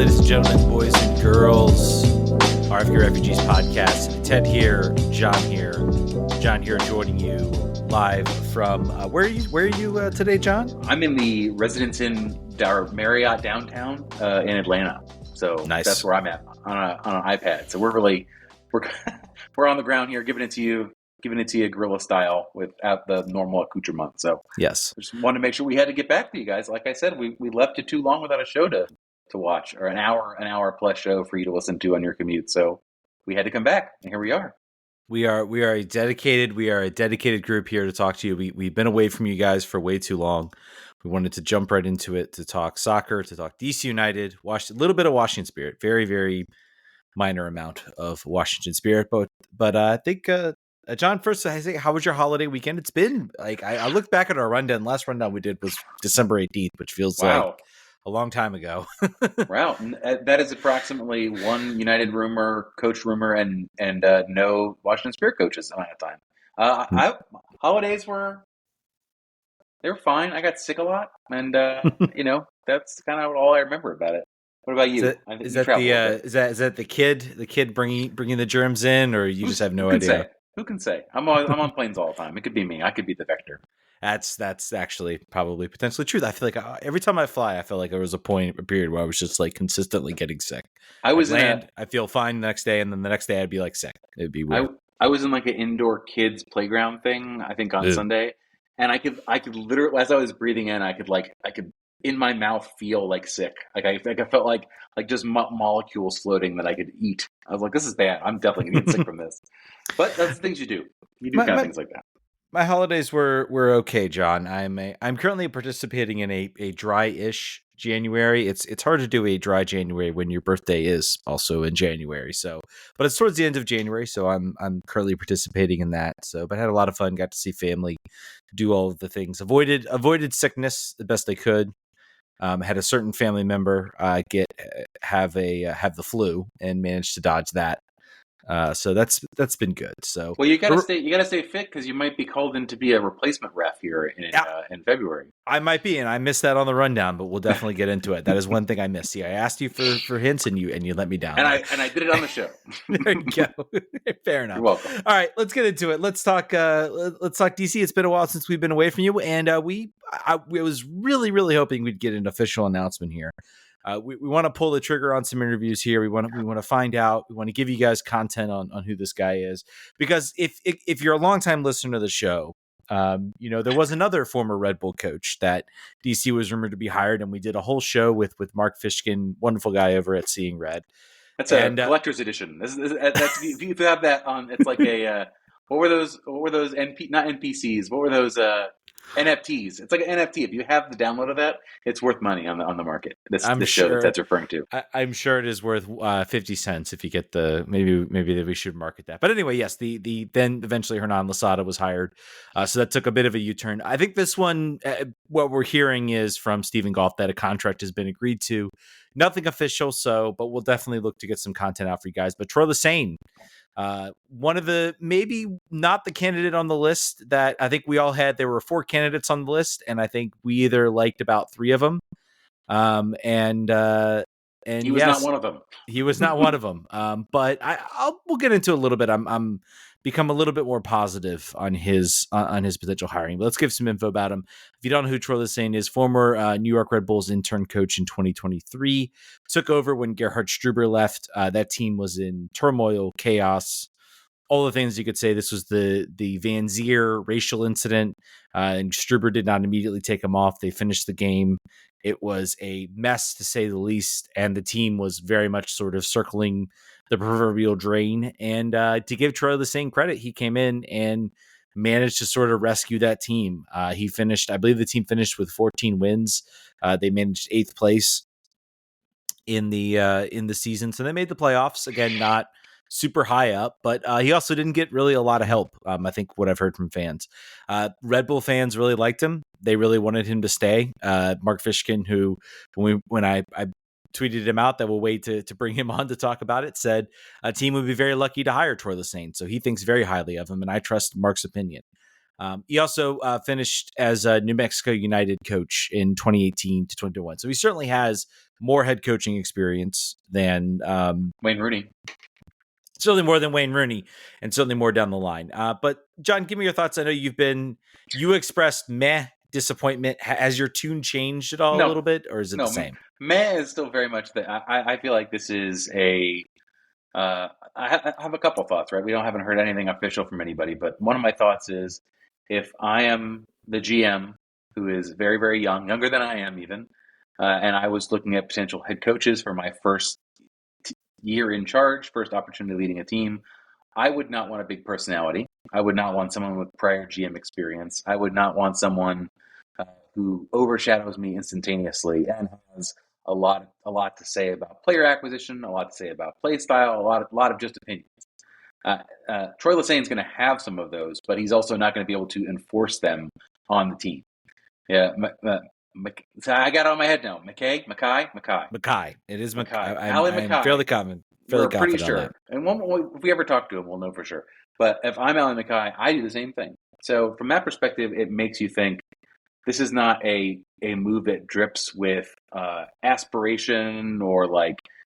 ladies and gentlemen, boys and girls. RFK Refugees Podcast. Ted here, John here. John here joining you live from, where are you today, John? I'm in the Residence Inn Marriott downtown in Atlanta. So nice. That's where I'm at on an iPad. So we're on the ground here, giving it to you guerrilla style without the normal accoutrement. So yes, just wanted to make sure we had to get back to you guys. Like I said, we left it too long without a show to watch, or an hour plus show for you to listen to on your commute. So we had to come back, and here we are. We are a dedicated group here to talk to you. We've been away from you guys for way too long. We wanted to jump right into it to talk soccer, to talk DC United, a little bit of Washington Spirit, very, very minor amount of Washington Spirit. But I think, John, first, I say, how was your holiday weekend? It's been like, I looked back at our rundown. Last rundown we did was December 18th, which feels like a long time ago. Wow. That is approximately one United rumor, coach rumor, and no Washington Spirit coaches amount of time. Holidays were fine. I got sick a lot, and that's kind of all I remember about it. What about you? Is that the kid bringing the germs in, or you just have no idea? Who can say? I'm on planes all the time. It could be me. I could be the vector. That's actually probably potentially true. I feel like every time I fly, I feel like there was a period where I was just like consistently getting sick. I feel fine the next day, and then the next day I'd be like sick. It'd be weird. I was in like an indoor kids playground thing, I think on Sunday, and I could literally, as I was breathing in, I could in my mouth feel like sick. Like I felt like just molecules floating that I could eat. I was like, this is bad. I'm definitely gonna get sick from this. But that's the things you do. You do kind of things like that. My holidays were okay, John. I'm currently participating in a dry-ish January. It's hard to do a dry January when your birthday is also in January. So, but it's towards the end of January, so I'm currently participating in that. So, but I had a lot of fun. Got to see family, do all of the things. Avoided sickness the best I could. Had a certain family member have the flu and managed to dodge that. So that's been good. So you gotta stay fit, because you might be called in to be a replacement ref here in February. I might be, and I missed that on the rundown, but we'll definitely get into it. That is one thing I missed. See, I asked you for hints, and you let me down. And I did it on the show. There you go. Fair enough. You're welcome. All right, let's get into it. Let's talk DC. It's been a while since we've been away from you, and I was really, really hoping we'd get an official announcement here. We want to pull the trigger on some interviews here. We want to find out. We want to give you guys content on who this guy is, because if you're a longtime listener to the show, there was another former Red Bull coach that DC was rumored to be hired, and we did a whole show with Mark Fishkin, wonderful guy over at Seeing Red. That's a collector's edition. That's if you have that on. It's like a what were those not NPCs? What were those? NFTs. It's like an NFT. If you have the download of that, it's worth money on the market. This show that's referring to. I'm sure it is worth 50 cents if you get the maybe we should market that. But anyway, yes, the then eventually Hernan Losada was hired, so that took a bit of a U-turn. I think this one, what we're hearing is from Stephen Goff that a contract has been agreed to. Nothing official, but we'll definitely look to get some content out for you guys. But Troy Lesesne, one of the, maybe not the candidate on the list that I think we all had. There were 4 candidates on the list, and I think we either liked about 3 of them. And he was not one of them. He was not one of them. But we'll get into a little bit. I'm become a little bit more positive on his potential hiring. But let's give some info about him. If you don't know who Troy Lesesne is, former New York Red Bulls intern coach in 2023, took over when Gerhard Struber left. That team was in turmoil, chaos, all the things you could say. This was the Van Zier racial incident, and Struber did not immediately take him off. They finished the game. It was a mess, to say the least, and the team was very much sort of circling the proverbial drain. And to give Troy Lesesne credit, he came in and managed to sort of rescue that team. He finished, I believe the team finished with 14 wins. They managed 8th place in the season. So they made the playoffs. Again, not super high up, but he also didn't get really a lot of help. I think what I've heard from fans, Red Bull fans really liked him. They really wanted him to stay. Mark Fishkin, who when I tweeted him out that we'll wait to bring him on to talk about it, said a team would be very lucky to hire Troy Lesesne. So he thinks very highly of him, and I trust Mark's opinion. He also finished as a New Mexico United coach in 2018 to 2021. So he certainly has more head coaching experience than Wayne Rooney. Certainly more than Wayne Rooney, and certainly more down the line. But John, give me your thoughts. I know you expressed meh disappointment. Has your tune changed at all a No, little bit, or is it the no, same? meh is still very much that. I feel like this is a. I have a couple thoughts, right? We haven't heard anything official from anybody, but one of my thoughts is if I am the GM who is very, very young, younger than I am even, and I was looking at potential head coaches for my first year in charge, first opportunity leading a team, I would not want a big personality. I would not want someone with prior GM experience. I would not want someone who overshadows me instantaneously and has a lot to say about player acquisition, a lot to say about play style, a lot of just opinions. Troy Lesesne is going to have some of those, but he's also not going to be able to enforce them on the team. Yeah, so I got it on my head now. Mackay. It is Mackay. Alan I'm Mackay. fairly confident. We're pretty sure. And if we ever talk to him, we'll know for sure. But if I'm Alan Mackay, I do the same thing. So from that perspective, it makes you think this is not a move that drips with aspiration or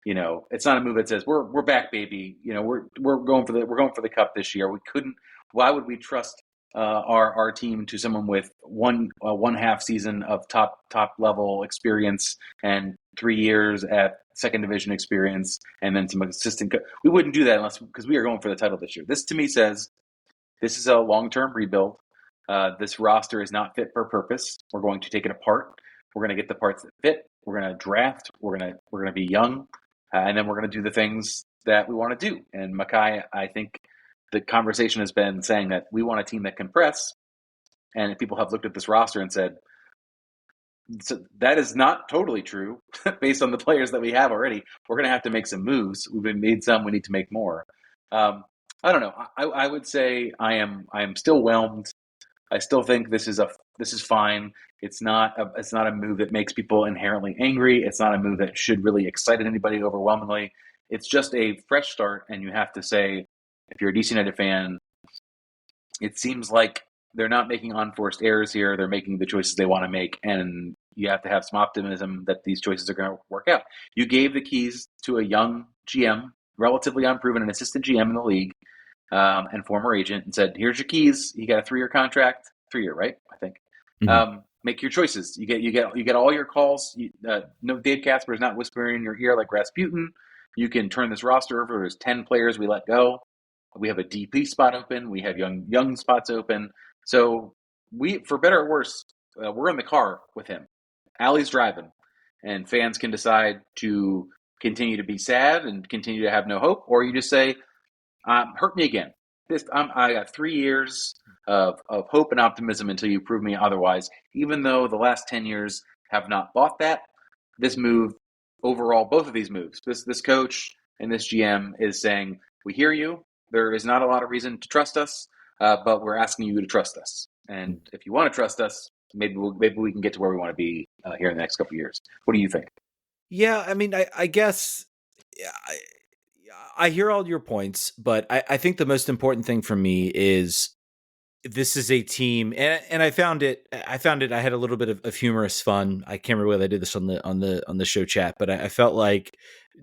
it's not a move that says we're back, baby. We're going for the cup this year. We couldn't. Why would we trust our team to someone with one half season of top level experience and 3 years at second division experience and then some assistant? We wouldn't do that because we are going for the title this year. This to me says this is a long-term rebuild. This roster is not fit for purpose. We're going to take it apart. We're going to get the parts that fit. We're going to draft. We're going to be young, and then we're going to do the things that we want to do. And Mackay, I think the conversation has been saying that we want a team that can press. And people have looked at this roster and said, so that is not totally true based on the players that we have already. We're going to have to make some moves. We've made some. We need to make more. I don't know. I would say I am still whelmed. I still think this is fine. It's not a move that makes people inherently angry. It's not a move that should really excite anybody overwhelmingly. It's just a fresh start, and you have to say, if you're a DC United fan, it seems like they're not making unforced errors here. They're making the choices they want to make, and you have to have some optimism that these choices are going to work out. You gave the keys to a young GM, relatively unproven, an assistant GM in the league, and former agent, and said, "Here's your keys. You got a 3-year contract, 3-year, right? I think. Mm-hmm. Make your choices. You get all your calls. No, Dave Casper is not whispering in your ear like Rasputin. You can turn this roster over. There's 10 players we let go. We have a DP spot open. We have young spots open. So for better or worse, we're in the car with him. Allie's driving, and fans can decide to continue to be sad and continue to have no hope, or you just say, hurt me again. I got 3 years of hope and optimism until you prove me otherwise. Even though the last 10 years have not bought that, this move overall, both of these moves, this coach and this GM is saying, we hear you. There is not a lot of reason to trust us, but we're asking you to trust us. And if you want to trust us, maybe we can get to where we want to be here in the next couple of years. What do you think? Yeah, I mean, I guess I hear all your points, but I think the most important thing for me is this is a team, and I found it. I had a little bit of humorous fun. I can't remember whether I did this on the show chat, but I felt like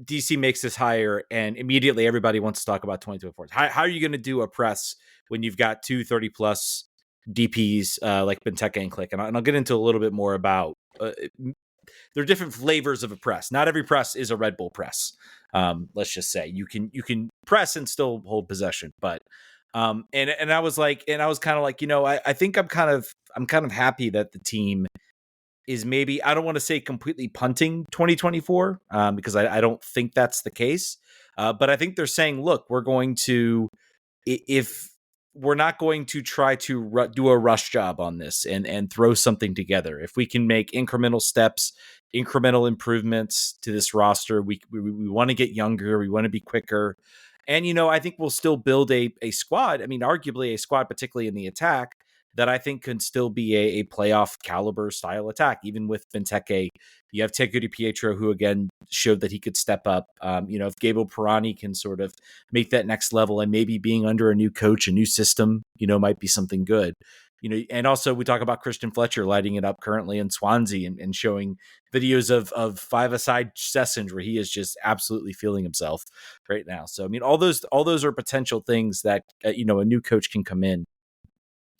DC makes this hire, and immediately everybody wants to talk about 2024. How are you going to do a press when you've got 2 30+ DPs like Benteke and Click? And I'll get into a little bit more about. There are different flavors of a press. Not every press is a Red Bull press. Let's just say you can press and still hold possession, but. And I was kind of like, I think I'm kind of happy that the team is maybe, I don't want to say completely punting 2024, because I don't think that's the case. But I think they're saying, look, we're going to, if we're not going to try to do a rush job on this and throw something together, if we can make incremental steps, incremental improvements to this roster, we want to get younger. We want to be quicker. And, I think we'll still build a squad. I mean, arguably a squad, particularly in the attack, that I think can still be a playoff caliber style attack. Even with Benteke, you have Teco Di Pietro, who again showed that he could step up. If Gabriel Pirani can sort of make that next level, and maybe being under a new coach, a new system, might be something good. and also we talk about Christian Fletcher lighting it up currently in Swansea and showing videos of five-a-side sessions where he is just absolutely feeling himself right now. So, I mean, all those are potential things that, a new coach can come in.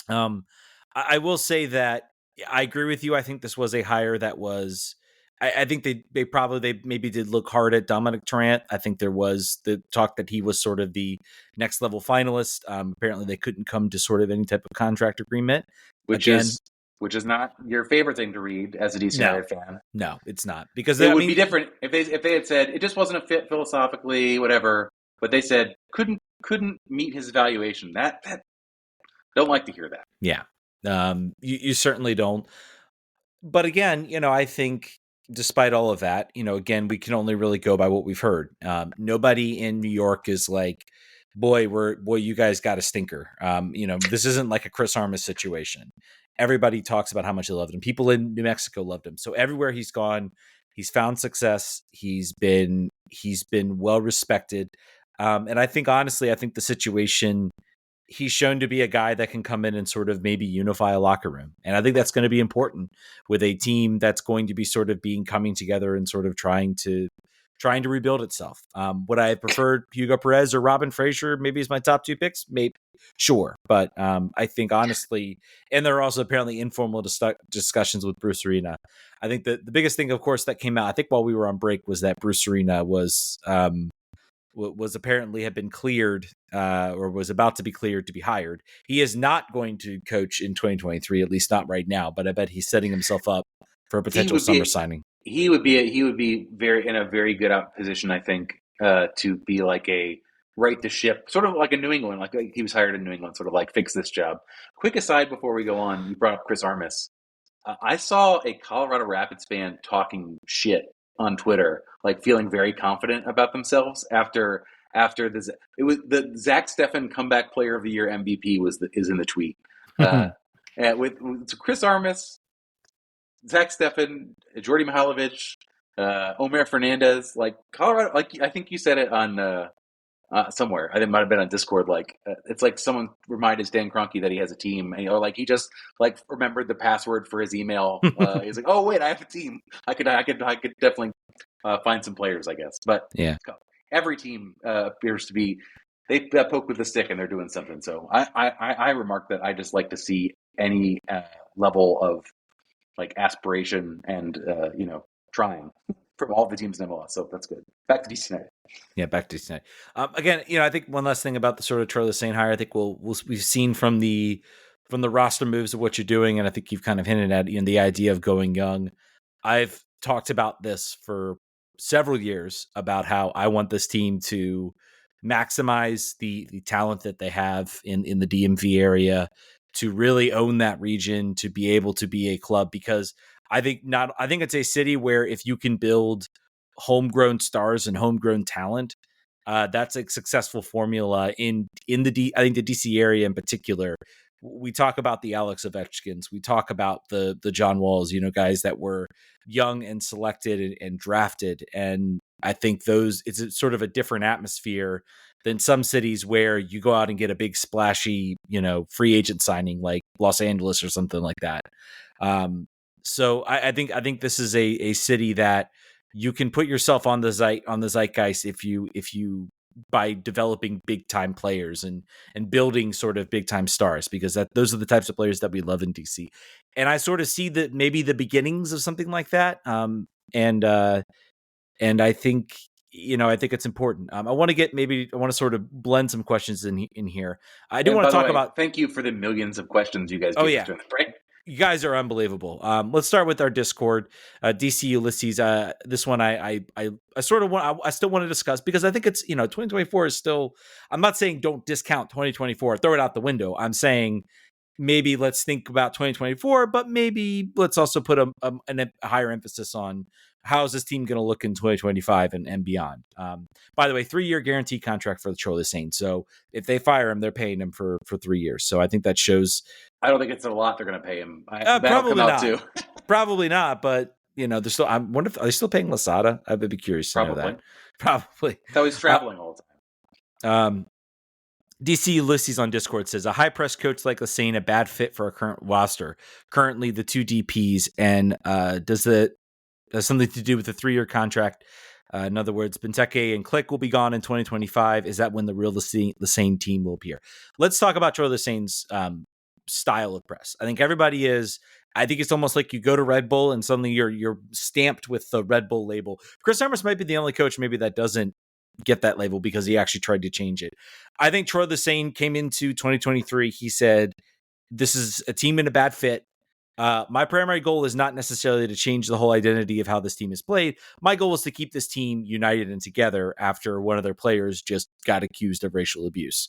I will say that I agree with you. I think this was a hire that was, I think they maybe did look hard at Dominic Torrent. I think there was the talk that he was sort of the next level finalist. Apparently they couldn't come to sort of any type of contract agreement, which is not your favorite thing to read as a DC United fan. No, it's not, because it would be different if they had said it just wasn't a fit philosophically, whatever. But they said couldn't meet his evaluation. That don't like to hear that. Yeah, you certainly don't. But again, I think despite all of that, again, we can only really go by what we've heard. Nobody in New York is like, boy, you guys got a stinker. This isn't like a Chris Armas situation. Everybody talks about how much they loved him. People in New Mexico loved him. So everywhere he's gone, he's found success. He's been well respected. And I think, honestly, the situation, he's shown to be a guy that can come in and sort of maybe unify a locker room. And I think that's going to be important with a team that's going to be sort of coming together and sort of trying to rebuild itself. Would I have preferred Hugo Perez or Robin Fraser maybe as my top two picks? Maybe, sure. But I think, honestly, and there are also apparently informal discussions with Bruce Arena. I think the biggest thing, of course, that came out, I think while we were on break, was that Bruce Arena was apparently had been cleared or was about to be cleared to be hired. He is not going to coach in 2023, at least not right now, but I bet he's setting himself up for a potential summer signing. He would be very in a very good position, I think, to be like a right the ship, sort of like a New England, like he was hired in New England, sort of like fix this job. Quick aside before we go on, you brought up Chris Armas. I saw a Colorado Rapids fan talking shit on Twitter, like feeling very confident about themselves after the Zach Steffen comeback player of the year MVP is in the tweet. With Chris Armas, Zach Steffen, Jordy Mihalovic, Omer Fernandez, like Colorado, like I think you said it on somewhere. I think it might have been on Discord. Like it's like someone reminded Stan Kroenke that he has a team, and like he just like remembered the password for his email. He's like, oh wait, I have a team. I could definitely find some players, I guess. But yeah, every team appears to be they poke with the stick and they're doing something. So I remarked that I just like to see any level of like aspiration and trying from all the teams in MLS. So that's good. Back to DC United. Yeah, back to DC United. Again, I think one last thing about the sort of Troy Lesesne hire, I think we've seen from the roster moves of what you're doing, and I think you've kind of hinted at the idea of going young. I've talked about this for several years about how I want this team to maximize the talent that they have in the DMV area, to really own that region, to be able to be a club, because I think it's a city where if you can build homegrown stars and homegrown talent, that's a successful formula in the I think the DC area in particular. We talk about the Alex Ovechkins, we talk about the John Walls, guys that were young and selected and drafted, and I think it's sort of a different atmosphere than some cities where you go out and get a big splashy, free agent signing like Los Angeles or something like that. So I think this is a city that you can put yourself on the zeitgeist if you by developing big time players and building sort of big time stars, because those are the types of players that we love in DC. And I sort of see that maybe the beginnings of something like that. And I think, I think it's important. I want to sort of blend some questions in here. I do want to talk about. Thank you for the millions of questions you guys gave us during the break. You guys are unbelievable. Let's start with our Discord, DC Ulysses. This one I sort of want. I still want to discuss because I think it's 2024 is still. I'm not saying don't discount 2024, throw it out the window. I'm saying maybe let's think about 2024, but maybe let's also put a higher emphasis on how is this team going to look in 2025 and beyond. By the way, 3-year guaranteed contract for the Troy Lesesne. So if they fire him, they're paying him for 3 years. So I think that shows. I don't think it's a lot they're going to pay him. Probably not. Too. Probably not. But they're still. I wonder if are they still paying Lasada? I'd be curious to know that. Probably. So he's traveling all the time. DC Ulysses on Discord says a high press coach like Lesesne a bad fit for our current roster. Currently, the two DPs, and does something to do with the 3-year contract? In other words, Benteke and Click will be gone in 2025. Is that when the real Lesesne team will appear? Let's talk about Troy Lesesne's style of press. I think everybody is. I think it's almost like you go to Red Bull and suddenly you're stamped with the Red Bull label. Chris Armas might be the only coach maybe that doesn't get that label because he actually tried to change it. I think Troy Lesesne came into 2023. He said, this is a team in a bad fit. My primary goal is not necessarily to change the whole identity of how this team is played. My goal is to keep this team united and together after one of their players just got accused of racial abuse.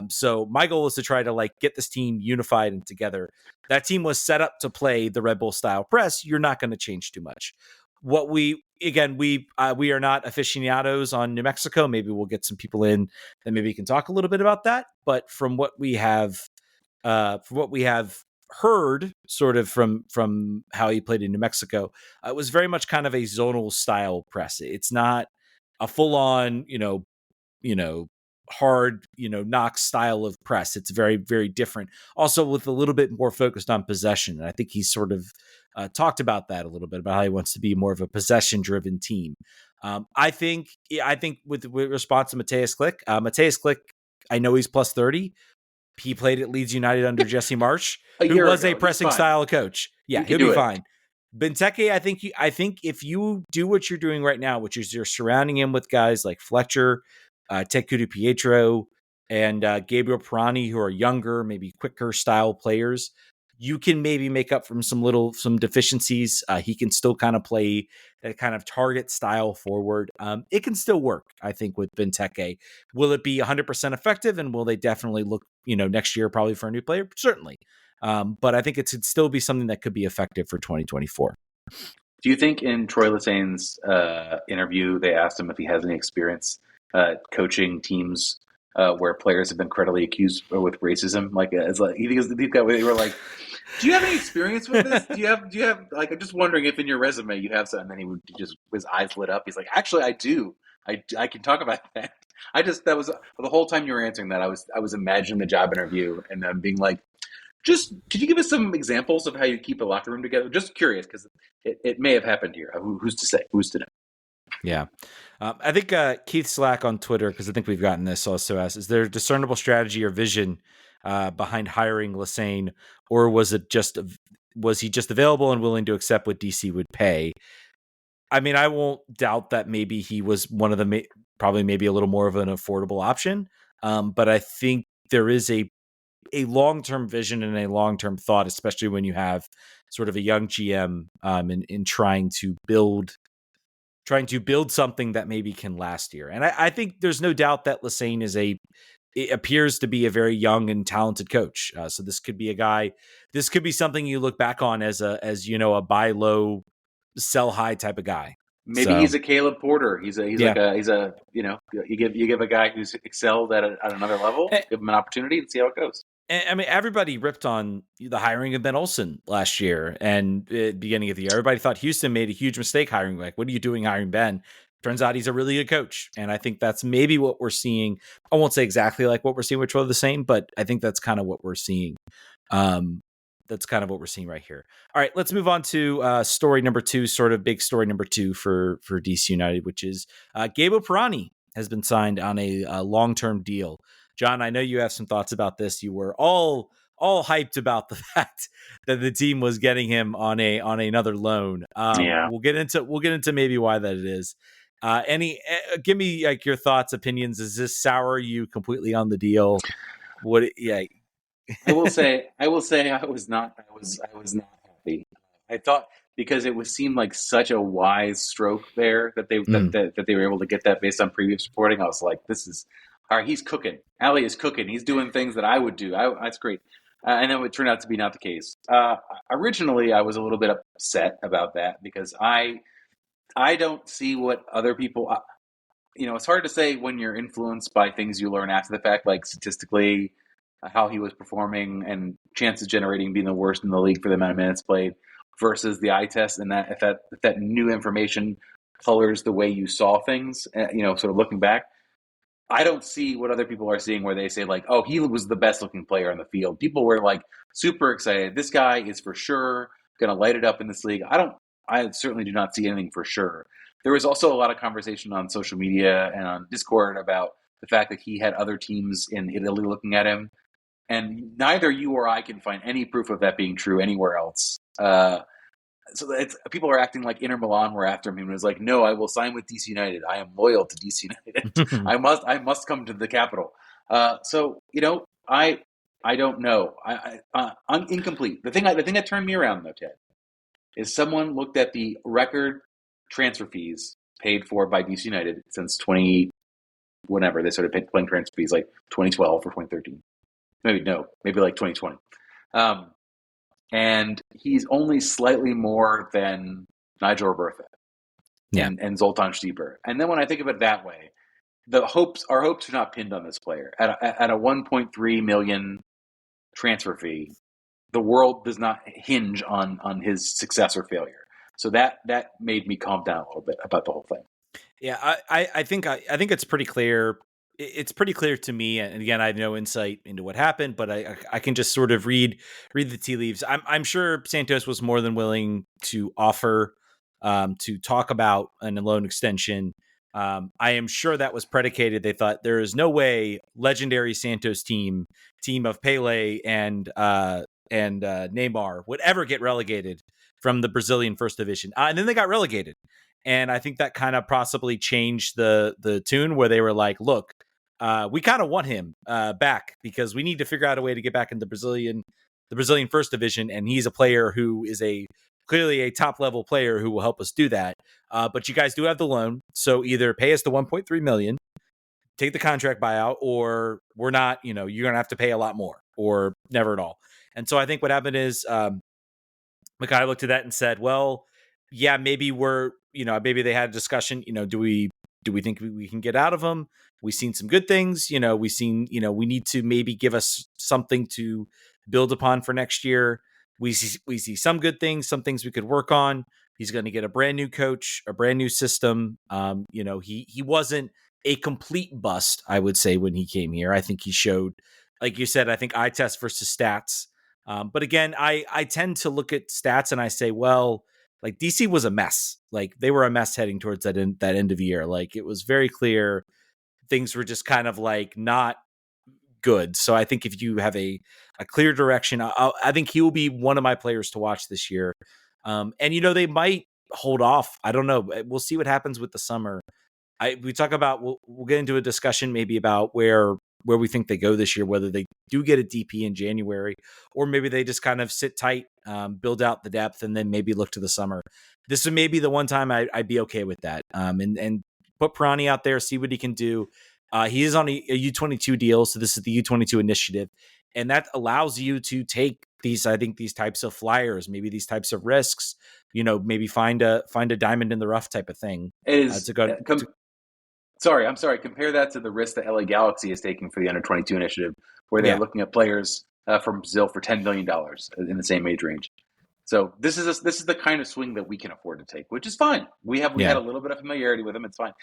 So my goal is to try to get this team unified and together. That team was set up to play the Red Bull style press. You're not going to change too much. We are not aficionados on New Mexico. Maybe we'll get some people in and maybe can talk a little bit about that. But from what we have heard sort of from how he played in New Mexico, it was very much kind of a zonal style press. It's not a full on, hard, knock style of press. It's very, very different. Also with a little bit more focused on possession. And I think he's sort of talked about that a little bit, about how he wants to be more of a possession driven team. I think with response to Matthias Click, I know he's plus 30. He played at Leeds United under Jesse Marsch, who was a pressing style coach. Yeah, he'll be fine. Benteke, I think if you do what you're doing right now, which is you're surrounding him with guys like Fletcher, Teku Pietro, and Gabriel Pirani, who are younger, maybe quicker style players, you can maybe make up from some deficiencies. He can still kind of play that kind of target style forward. It can still work, I think, with Benteke. Will it be 100% effective? And will they definitely look, next year probably for a new player? Certainly. But I think it should still be something that could be effective for 2024. Do you think in Troy Lesesne's interview, they asked him if he has any experience coaching teams where players have been credibly accused with racism? They were like, do you have any experience with this? Do you have I'm just wondering if in your resume you have something. And then he would just, his eyes lit up. He's like, actually, I do. I can talk about that. That was the whole time you were answering that. I was imagining the job interview and then being like, just could you give us some examples of how you keep a locker room together? Just curious, because it may have happened here. Who's to say? Who's to know? Yeah. I think Keith Slack on Twitter, because I think we've gotten this, also asked, is there a discernible strategy or vision behind hiring Lesesne, or was he just available and willing to accept what DC would pay? I mean, I won't doubt that maybe he was one of the probably maybe a little more of an affordable option. But I think there is a long-term vision and a long-term thought, especially when you have sort of a young GM in trying to build something that maybe can last here. And I think there's no doubt that Lesesne appears to be a very young and talented coach. So this could be this could be something you look back on as a buy low, sell high type of guy. Maybe he's a Caleb Porter. You give a guy who's excelled at another level, give him an opportunity and see how it goes. I mean, everybody ripped on the hiring of Ben Olsen last year and beginning of the year. Everybody thought Houston made a huge mistake hiring. Like, what are you doing hiring Ben? Turns out he's a really good coach. And I think that's maybe what we're seeing. I won't say exactly like what we're seeing with Troy Lesesne, but I think that's kind of what we're seeing. That's kind of what we're seeing right here. All right, let's move on to story number 2, sort of big story number 2 for DC United, which is Gabriel Pirani has been signed on a long-term deal. John, I know you have some thoughts about this. You were all hyped about the fact that the team was getting him on another loan. We'll get into maybe why that it is. Give me your thoughts, opinions. Is this sour you completely on the deal? I will say I was not happy. I thought, because it seemed like such a wise stroke there that they were able to get that based on previous reporting. I was like, this is all right. He's cooking. Ali is cooking. He's doing things that I would do. That's great. And then it turned out to be not the case. Originally, I was a little bit upset about that because I don't see what other people. It's hard to say when you're influenced by things you learn after the fact, like statistically how he was performing and chances generating being the worst in the league for the amount of minutes played versus the eye test, and that if that new information colors the way you saw things, sort of looking back. I don't see what other people are seeing where they say like, oh, he was the best looking player on the field. People were like super excited. This guy is for sure going to light it up in this league. I certainly do not see anything for sure. There was also a lot of conversation on social media and on Discord about the fact that he had other teams in Italy looking at him. And neither you or I can find any proof of that being true anywhere else. So people are acting like Inter Milan were after him. And was like, no, I will sign with DC United. I am loyal to DC United. I must come to the capital. So I don't know. I'm incomplete. The thing that turned me around though, Ted, is someone looked at the record transfer fees paid for by DC United since 20 whenever they started paying transfer fees, like 2012 or 2013. Maybe like 2020. And he's only slightly more than Nigel Robertha and Zoltan Stieber. And then when I think of it that way, our hopes are not pinned on this player. At a 1.3 million transfer fee, the world does not hinge on his success or failure. So that made me calm down a little bit about the whole thing. Yeah, I think it's pretty clear. It's pretty clear to me, and again, I have no insight into what happened, but I can just sort of read the tea leaves. I'm sure Santos was more than willing to offer to talk about an loan extension. I am sure that was predicated. They thought there is no way legendary Santos team of Pele and Neymar would ever get relegated from the Brazilian First Division, and then they got relegated. And I think that kind of possibly changed the tune where they were like, look, we kind of want him back because we need to figure out a way to get back in the Brazilian First Division. And he's a player who is clearly a top level player who will help us do that. But you guys do have the loan. So either pay us the 1.3 million, take the contract buyout, or we're not, you're going to have to pay a lot more or never at all. And so I think what happened is Mackay looked at that and said, well, yeah, maybe maybe they had a discussion, do we think we can get out of them? We've seen some good things, we've seen, we need to maybe give us something to build upon for next year. We see some good things, some things we could work on. He's going to get a brand new coach, a brand new system. He wasn't a complete bust, I would say, when he came here. I think he showed, like you said, I think eye test versus stats. But again, I tend to look at stats and I say, well, like DC was a mess. Like they were a mess heading towards that end of year. Like it was very clear things were just kind of like not good. So I think if you have a clear direction, I think he will be one of my players to watch this year. And they might hold off. I don't know. We'll see what happens with the summer. We talk about we'll get into a discussion maybe about where we think they go this year, whether they do get a DP in January, or maybe they just kind of sit tight, build out the depth, and then maybe look to the summer. This would maybe the one time I'd be okay with that. And put Pirani out there, see what he can do. He is on a U22 deal, so this is the U22 initiative, and that allows you to take these types of flyers, maybe these types of risks. Maybe find a diamond in the rough type of thing. It is I'm sorry. Compare that to the risk that LA Galaxy is taking for the Under 22 initiative, where they're looking at players from Brazil for $10 million in the same age range. So this is the kind of swing that we can afford to take, which is fine. We had a little bit of familiarity with them. It's fine.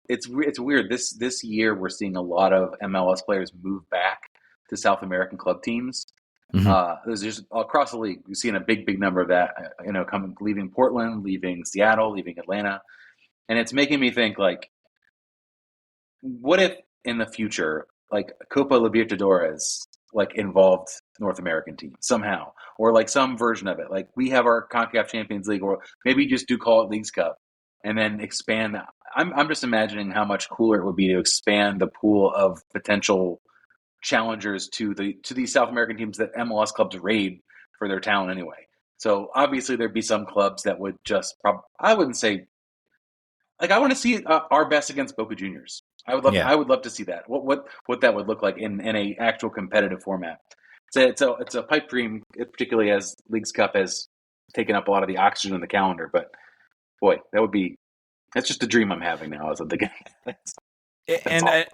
It's weird. This year we're seeing a lot of MLS players move back to South American club teams. Mm-hmm. There's just across the league. We've seen a big number of that. Leaving Portland, leaving Seattle, leaving Atlanta. And it's making me think, like, what if in the future, like, Copa Libertadores, like, involved North American teams somehow, or like some version of it? Like, we have our CONCACAF Champions League, or maybe just do call it Leagues Cup, and then expand that. I'm just imagining how much cooler it would be to expand the pool of potential challengers to these South American teams that MLS clubs raid for their talent anyway. So obviously there'd be some clubs that would just I wouldn't say. Like, I want to see our best against Boca Juniors. I would love to see that. What that would look like in a actual competitive format. It's a pipe dream, particularly as Leagues Cup has taken up a lot of the oxygen in the calendar. But boy, that's just a dream I'm having now as I'm thinking. And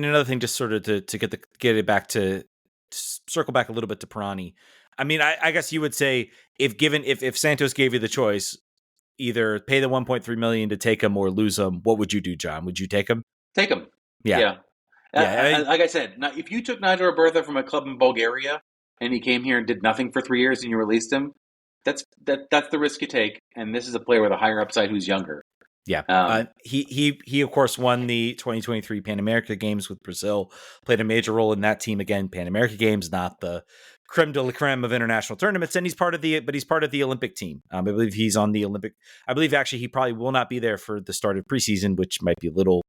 another thing, just sort of to get it back to circle back a little bit to Pirani. I mean, I guess you would say if Santos gave you the choice, either pay the 1.3 million to take him or lose him, what would you do, John? Would you take him? Take him. Yeah. Yeah. Yeah. Like I said, now, if you took Nigel Roberta from a club in Bulgaria and he came here and did nothing for 3 years and you released him, that's the risk you take. And this is a player with a higher upside who's younger. Yeah. He of course won the 2023 Pan America Games with Brazil, played a major role in that team. Again, Pan America Games, not the creme de la creme of international tournaments. And he's part of the Olympic team. I believe he's on the Olympic. I believe actually he probably will not be there for the start of preseason, which might be a little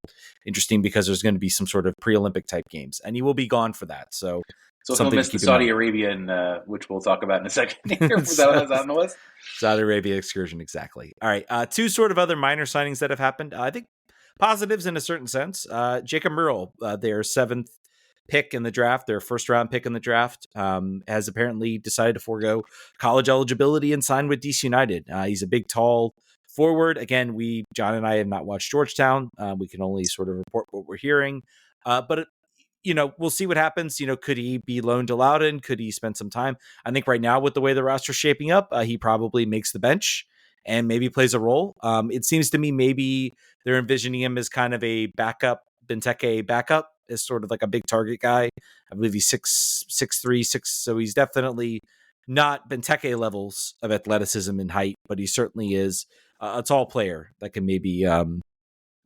interesting because there's going to be some sort of pre-Olympic type games and he will be gone for that. So he'll miss the Saudi Arabian, which we'll talk about in a second. That was on the list. Saudi Arabia excursion, exactly. All right, two sort of other minor signings that have happened. I think positives in a certain sense. Jacob Murrell, their 7th pick in the draft, their first round pick in the draft, has apparently decided to forego college eligibility and sign with DC United. He's a big, tall forward. Again, John and I have not watched Georgetown. We can only sort of report what we're hearing. But we'll see what happens. Could he be loaned to Loudoun? Could he spend some time? I think right now with the way the roster's shaping up, he probably makes the bench and maybe plays a role. It seems to me maybe they're envisioning him as kind of a backup, Benteke backup, as sort of like a big target guy. I believe he's 6'3", so he's definitely not Benteke levels of athleticism and height, but he certainly is a tall player that can maybe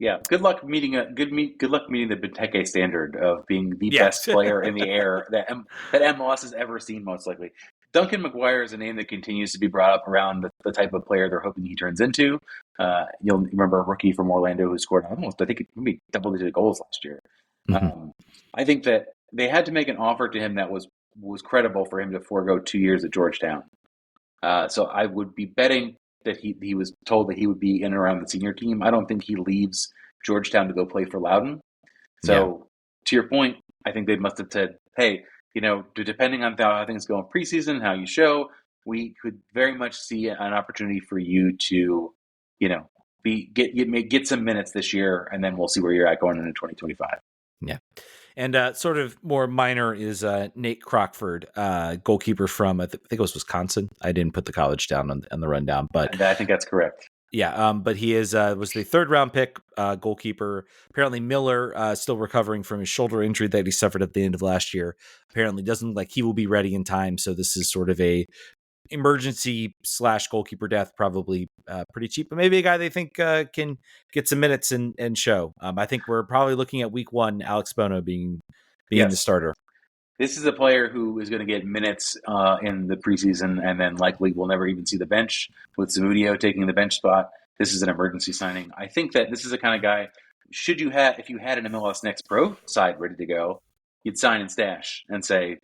yeah, good luck meeting the Benteke standard of being the best player in the air that MLS has ever seen, most likely. Duncan McGuire is a name that continues to be brought up around the type of player they're hoping he turns into. You'll remember a rookie from Orlando who scored almost, I think, maybe double-digit goals last year. Mm-hmm. I think that they had to make an offer to him that was credible for him to forego 2 years at Georgetown. So I would be betting that he was told that he would be in and around the senior team. I don't think he leaves Georgetown to go play for Loudoun. So to your point, I think they must have said, hey, depending on how things go in preseason, how you show, we could very much see an opportunity for you to, get some minutes this year, and then we'll see where you're at going into 2025. Yeah. And sort of more minor is Nate Crockford, goalkeeper from, I think it was Wisconsin. I didn't put the college down on the rundown, but I think that's correct. Yeah, but he was the 3rd round pick goalkeeper. Apparently Miller, still recovering from his shoulder injury that he suffered at the end of last year. Apparently doesn't look like he will be ready in time. So this is sort of a emergency / goalkeeper death, probably pretty cheap, but maybe a guy they think can get some minutes and show. I think we're probably looking at week 1, Alex Bono being the starter. This is a player who is going to get minutes in the preseason and then likely will never even see the bench, with Zamudio taking the bench spot. This is an emergency signing. I think that this is the kind of guy, if you had an MLS Next Pro side ready to go, you'd sign and stash and say,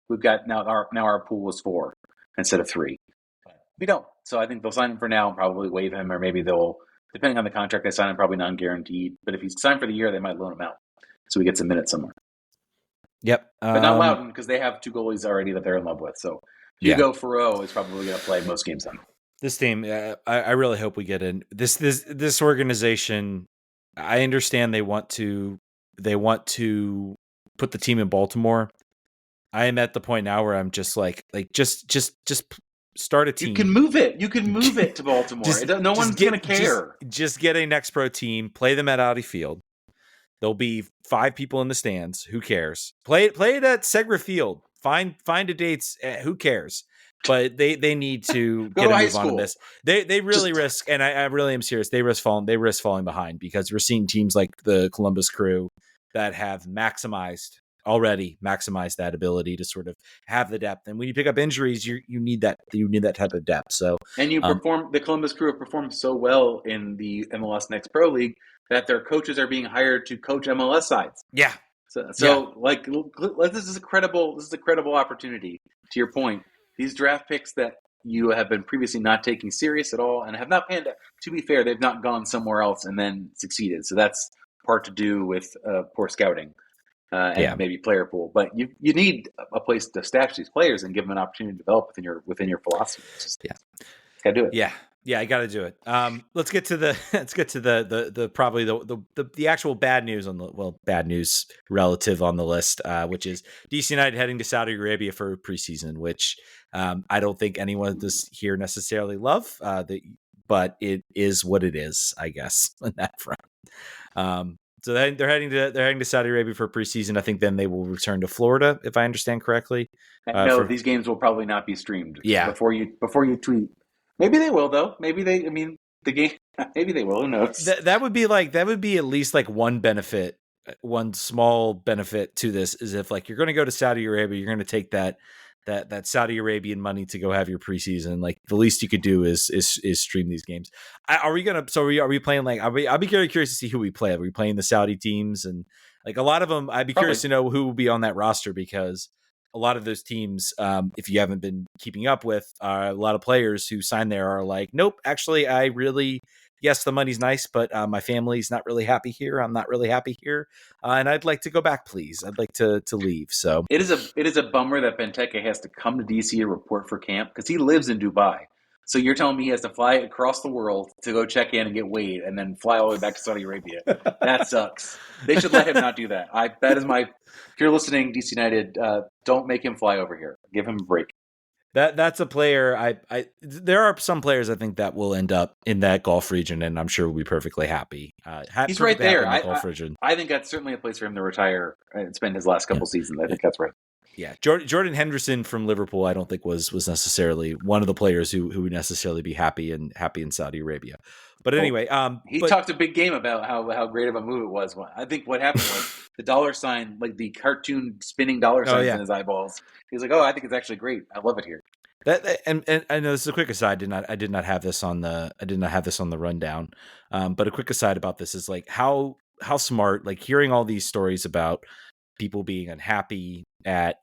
we've got now our pool is 4 instead of 3. We don't. So I think they'll sign him for now and probably waive him, or maybe they'll, depending on the contract they sign him, probably non-guaranteed. But if he's signed for the year, they might loan him out so he gets some minutes somewhere. Yep. But not Loudoun, because they have 2 goalies already that they're in love with. So Hugo Farreau is probably going to play most games then. This team, I really hope we get in. This organization, I understand they want to put the team in Baltimore. I am at the point now where I'm just like just start a team. You can move it to Baltimore. No one's going to care. Just get a Next Pro team, play them at Audi Field. There'll be 5 people in the stands. Who cares? Play it at Segra Field. Find a dates. Who cares? But they need to get a move on this. They really risk, and I really am serious. They risk falling behind because we're seeing teams like the Columbus Crew that have maximized that ability to sort of have the depth. And when you pick up injuries, you need that type of depth. So the Columbus Crew have performed so well in the MLS Next Pro League that their coaches are being hired to coach MLS sides. Yeah. So this is a credible opportunity. To your point, these draft picks that you have been previously not taking serious at all and have not panned out. To be fair, they've not gone somewhere else and then succeeded. So that's part to do with poor scouting and maybe player pool. But you need a place to stash these players and give them an opportunity to develop within your philosophy. Gotta do it. Yeah, I got to do it. Let's get to the probably the actual bad news bad news relative on the list, which is DC United heading to Saudi Arabia for preseason, which I don't think anyone this here necessarily love. But it is what it is, I guess, on that front. So they're heading to Saudi Arabia for preseason. I think then they will return to Florida, if I understand correctly. No, these games will probably not be streamed. Yeah. Before you tweet, maybe they will though. Maybe they. I mean, the game. Maybe they will. Who knows? That would be at least like one small benefit to this is if like you're going to go to Saudi Arabia, you're going to take that Saudi Arabian money to go have your preseason. Like the least you could do is stream these games. Are we playing like? I'll be very curious to see who we play. Are we playing the Saudi teams and like a lot of them? I'd be curious to know who will be on that roster because a lot of those teams, if you haven't been keeping up with, a lot of players who sign there are like, nope, actually, yes, the money's nice, but my family's not really happy here. I'm not really happy here, and I'd like to go back, please. I'd like to leave. So it is a bummer that Benteke has to come to DC to report for camp because he lives in Dubai. So you're telling me he has to fly across the world to go check in and get weighed and then fly all the way back to Saudi Arabia. That sucks. They should let him not do that. That is my. If you're listening, DC United, don't make him fly over here. Give him a break. That's a player. There are some players I think that will end up in that Gulf region, and I'm sure we'll be perfectly happy. He's right there. Gulf region. I think that's certainly a place for him to retire and spend his last couple seasons. I think that's right. Yeah, Jordan Henderson from Liverpool, I don't think was necessarily one of the players who would necessarily be happy in Saudi Arabia. But anyway, he talked a big game about how great of a move it was. I think what happened was the dollar sign, like the cartoon spinning dollar signs in his eyeballs. He's like, "Oh, I think it's actually great. I love it here." And I know this is a quick aside. I did not have this on the rundown. But a quick aside about this is like how smart. Like hearing all these stories about people being unhappy at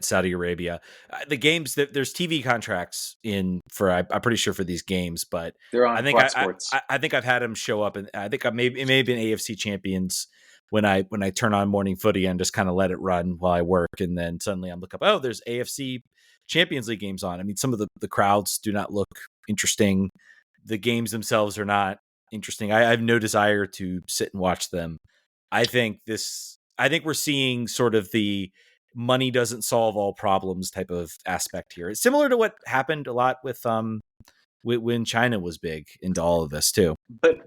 Saudi Arabia. The games that there's TV contracts in for I'm pretty sure for these games, but they're on Fox Sports. I think I've had them show up, and I think it may have been AFC Champions when I turn on morning footy and just kind of let it run while I work, and then suddenly I'm look up, oh, there's AFC Champions League games on. I mean, some of the crowds do not look interesting. The games themselves are not interesting. I have no desire to sit and watch them. I think we're seeing sort of the money doesn't solve all problems type of aspect here. It's similar to what happened a lot with when China was big into all of this too. But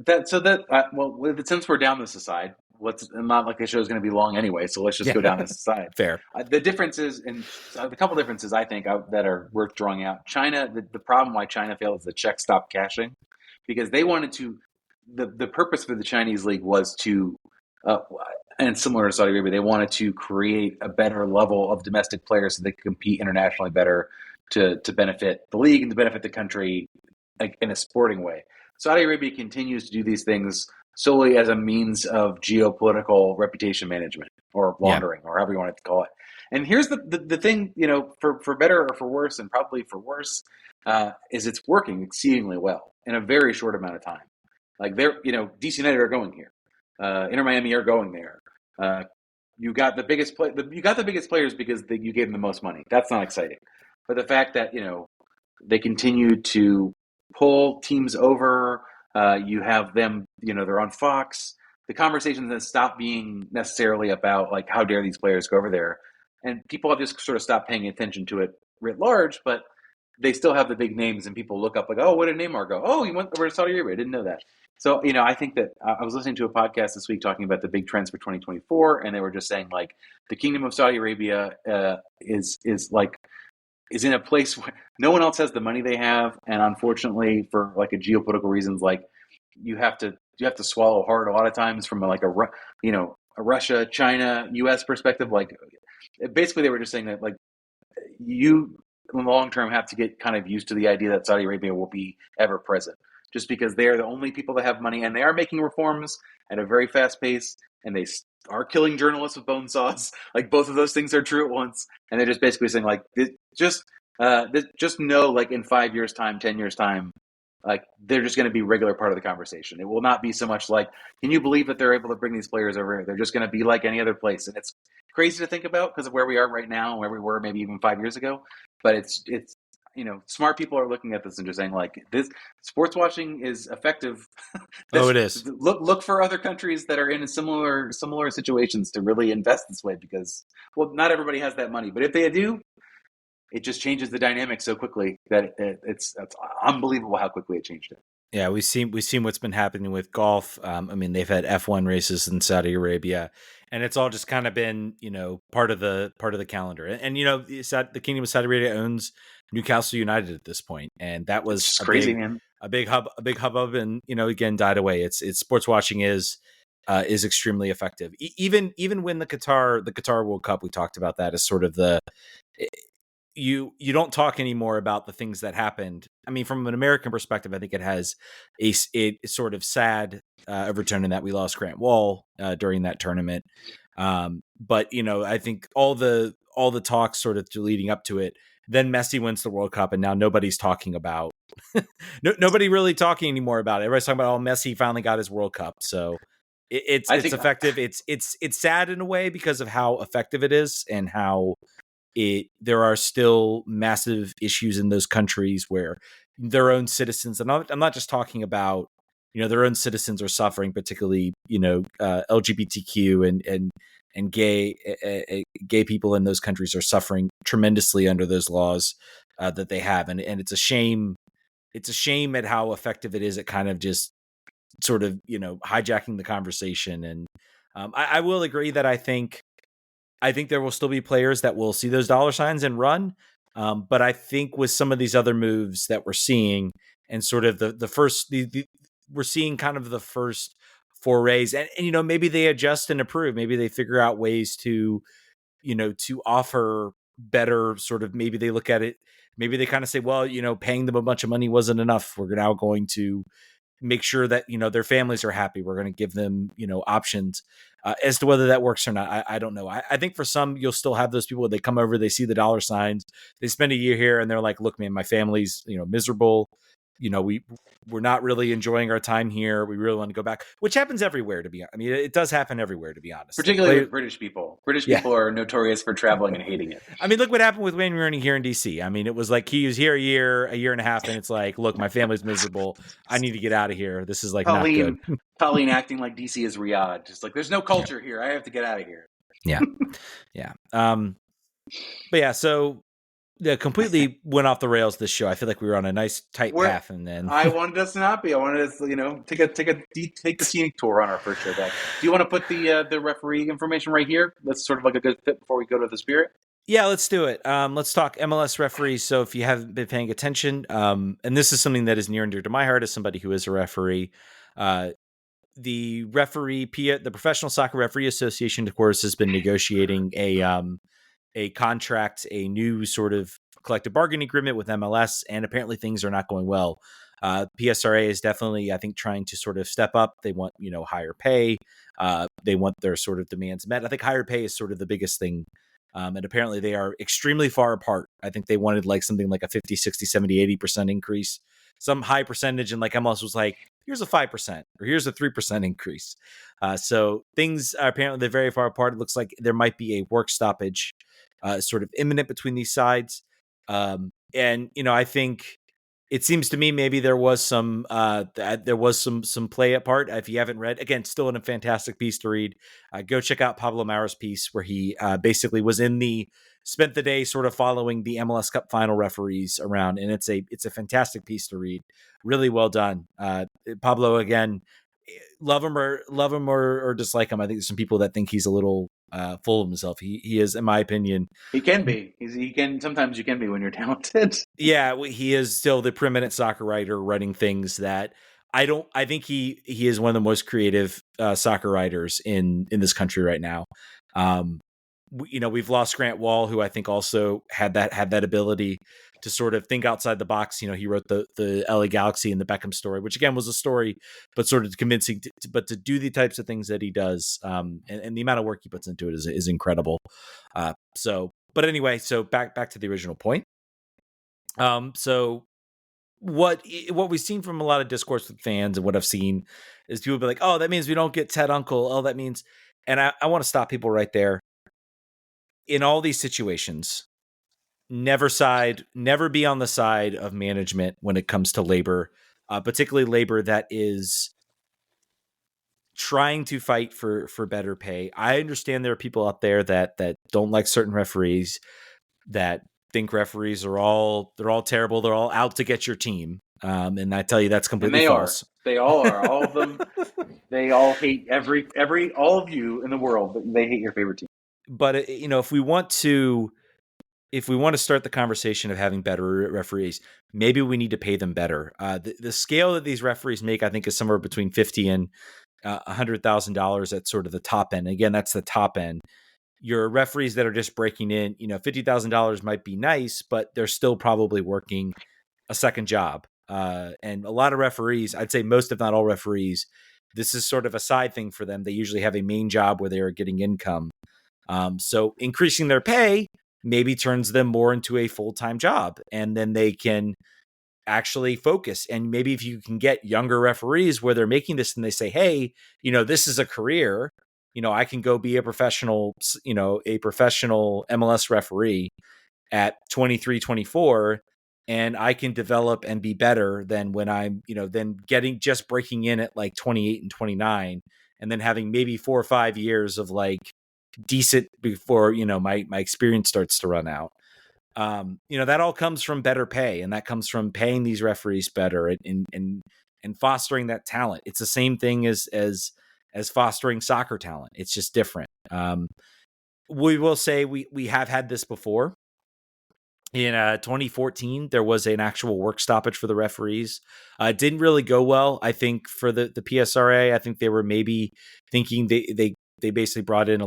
since we're down this aside, not like the show is going to be long anyway, so let's just go down this aside. Fair. The differences, and a couple differences I think that are worth drawing out. China, the problem why China failed is the checks stopped cashing because they wanted to. The purpose for the Chinese league was to. And similar to Saudi Arabia, they wanted to create a better level of domestic players so they could compete internationally better to benefit the league and to benefit the country like in a sporting way. Saudi Arabia continues to do these things solely as a means of geopolitical reputation management or laundering or however you want to call it. And here's the thing, for better or for worse, and probably for worse, is it's working exceedingly well in a very short amount of time. Like DC United are going here. Inter Miami are going there. You got the biggest players because you gave them the most money. That's not exciting. But the fact that they continue to pull teams over, you have them. They're on Fox. The conversations have stopped being necessarily about like how dare these players go over there, and people have just sort of stopped paying attention to it writ large. But they still have the big names, and people look up like, oh, what did Neymar go? Oh, he went over to Saudi Arabia. I didn't know that. So, I think that I was listening to a podcast this week talking about the big trends for 2024, and they were just saying like the Kingdom of Saudi Arabia is in a place where no one else has the money they have, and unfortunately, for like a geopolitical reasons, like you have to swallow hard a lot of times from a Russia, China, U.S. perspective. Like basically, they were just saying that like you in the long term have to get kind of used to the idea that Saudi Arabia will be ever present. Just because they are the only people that have money, and they are making reforms at a very fast pace, and they are killing journalists with bone saws. Like both of those things are true at once, and they're just basically saying like, just know like in 5 years' time, 10 years' time, like they're just going to be a regular part of the conversation. It will not be so much like, can you believe that they're able to bring these players over here? They're just going to be like any other place, and it's crazy to think about because of where we are right now and where we were maybe even 5 years ago. But it's. Smart people are looking at this and just saying like this sports watching is effective. It is. Look for other countries that are in similar situations to really invest this way because, well, not everybody has that money, but if they do, it just changes the dynamic so quickly that it's unbelievable how quickly it changed it. Yeah, we've seen what's been happening with golf. I mean, they've had F1 races in Saudi Arabia, and it's all just kind of been, part of the calendar. And the Kingdom of Saudi Arabia owns Newcastle United at this point, and that It's was just crazy, man. a big hubbub, and again died away. It's sports watching is extremely effective. Even when the Qatar World Cup, we talked about that as sort of the you don't talk anymore about the things that happened. I mean, from an American perspective, I think it has a sort of sad overtone in that we lost Grant Wall during that tournament. But I think all the talks sort of leading up to it. Then Messi wins the World Cup, and now nobody's talking about nobody really talking anymore about it. Everybody's talking about, Messi finally got his World Cup. So it's effective. It's sad in a way because of how effective it is and how there are still massive issues in those countries where their own citizens, and I'm not just talking about, their own citizens are suffering, particularly, LGBTQ and gay people in those countries are suffering tremendously under those laws that they have. And it's a shame. It's a shame at how effective it is at kind of just sort of, hijacking the conversation. And I will agree that I think there will still be players that will see those dollar signs and run. But I think with some of these other moves that we're seeing, and sort of the first, we're seeing kind of the first forays, and maybe they adjust and improve. Maybe they figure out ways to, to offer better sort of, maybe they look at it, maybe they kind of say, well, paying them a bunch of money wasn't enough. We're now going to make sure that, their families are happy. We're going to give them, options. As to whether that works or not, I don't know. I think for some, you'll still have those people, they come over, they see the dollar signs, they spend a year here, and they're like, look, man, my family's, miserable. We're not really enjoying our time here. We really want to go back, which happens everywhere, to be honest. I mean, it does happen everywhere, to be honest. Particularly with British people. British people are notorious for traveling and hating it. I mean, look what happened with Wayne Rooney here in DC. I mean, it was like he was here a year and a half, and it's like, look, my family's miserable. I need to get out of here. This is like not good. Colleen acting like DC is Riyadh. Just like, there's no culture here. I have to get out of here. Yeah. Yeah. But yeah, so completely went off the rails this show. I feel like we were on a nice tight path, and then I wanted us to not be. I wanted us to, take the scenic tour on our first show back. Do you want to put the referee information right here? That's sort of like a good fit before we go to the Spirit. Yeah, let's do it. Let's talk MLS referees. So if you haven't been paying attention, and this is something that is near and dear to my heart as somebody who is a referee, the Professional Soccer Referee Association, of course, has been negotiating a contract, a new sort of collective bargaining agreement with MLS, and apparently things are not going well. PSRA is definitely, I think, trying to sort of step up. They want, higher pay. They want their sort of demands met. I think higher pay is sort of the biggest thing. And apparently they are extremely far apart. I think they wanted like something like a 50, 60, 70, 80% increase, some high percentage. And like MLS was like, here's a 5% or here's a 3% increase. So things are apparently they're very far apart. It looks like there might be a work stoppage sort of imminent between these sides. And, I think it seems to me maybe there was some play at part. If you haven't read, again, still in a fantastic piece to read, go check out Pablo Maurer's piece where he basically was spent the day sort of following the MLS Cup final referees around. And it's a fantastic piece to read. Really well done. Pablo, again, love him or dislike him. I think there's some people that think he's a little full of himself. He is, in my opinion. He can be. Sometimes you can be when you're talented. Yeah, he is still the preeminent soccer writer, writing things that I think he is one of the most creative soccer writers in this country right now. We've lost Grant Wall, who I think also had that ability to sort of think outside the box. He wrote the LA Galaxy and the Beckham story, which again was a story, but sort of convincing. But to do the types of things that he does, and the amount of work he puts into it is incredible. But anyway, so back to the original point. So what we've seen from a lot of discourse with fans, and what I've seen is people be like, "Oh, that means we don't get Ted Uncle." Oh, that means, and I want to stop people right there. In all these situations, never be on the side of management when it comes to labor, particularly labor that is trying to fight for better pay. I understand there are people out there that don't like certain referees, that think referees are they're all terrible. They're all out to get your team. And I tell you, that's And completely they are. false. They all are. All of them. They all hate all of you in the world. They hate your favorite team. But if we want to start the conversation of having better referees, maybe we need to pay them better. The scale that these referees make, I think, is somewhere between $50,000 and $100,000 at sort of the top end. Again, that's the top end. Your referees that are just breaking in, $50,000 might be nice, but they're still probably working a second job. And a lot of referees, I'd say most, if not all referees, this is sort of a side thing for them. They usually have a main job where they are getting income. So increasing their pay maybe turns them more into a full-time job, and then they can actually focus. And maybe if you can get younger referees where they're making this and they say, hey, this is a career, I can go be a professional MLS referee at 23, 24, and I can develop and be better than when I'm, then just breaking in at like 28 and 29, and then having maybe 4 or 5 years of like decent before, my experience starts to run out. That all comes from better pay, and that comes from paying these referees better and fostering that talent. It's the same thing as fostering soccer talent. It's just different. We will say we have had this before. In 2014, there was an actual work stoppage for the referees. It didn't really go well, I think, for the PSRA. I think they were maybe thinking they basically brought in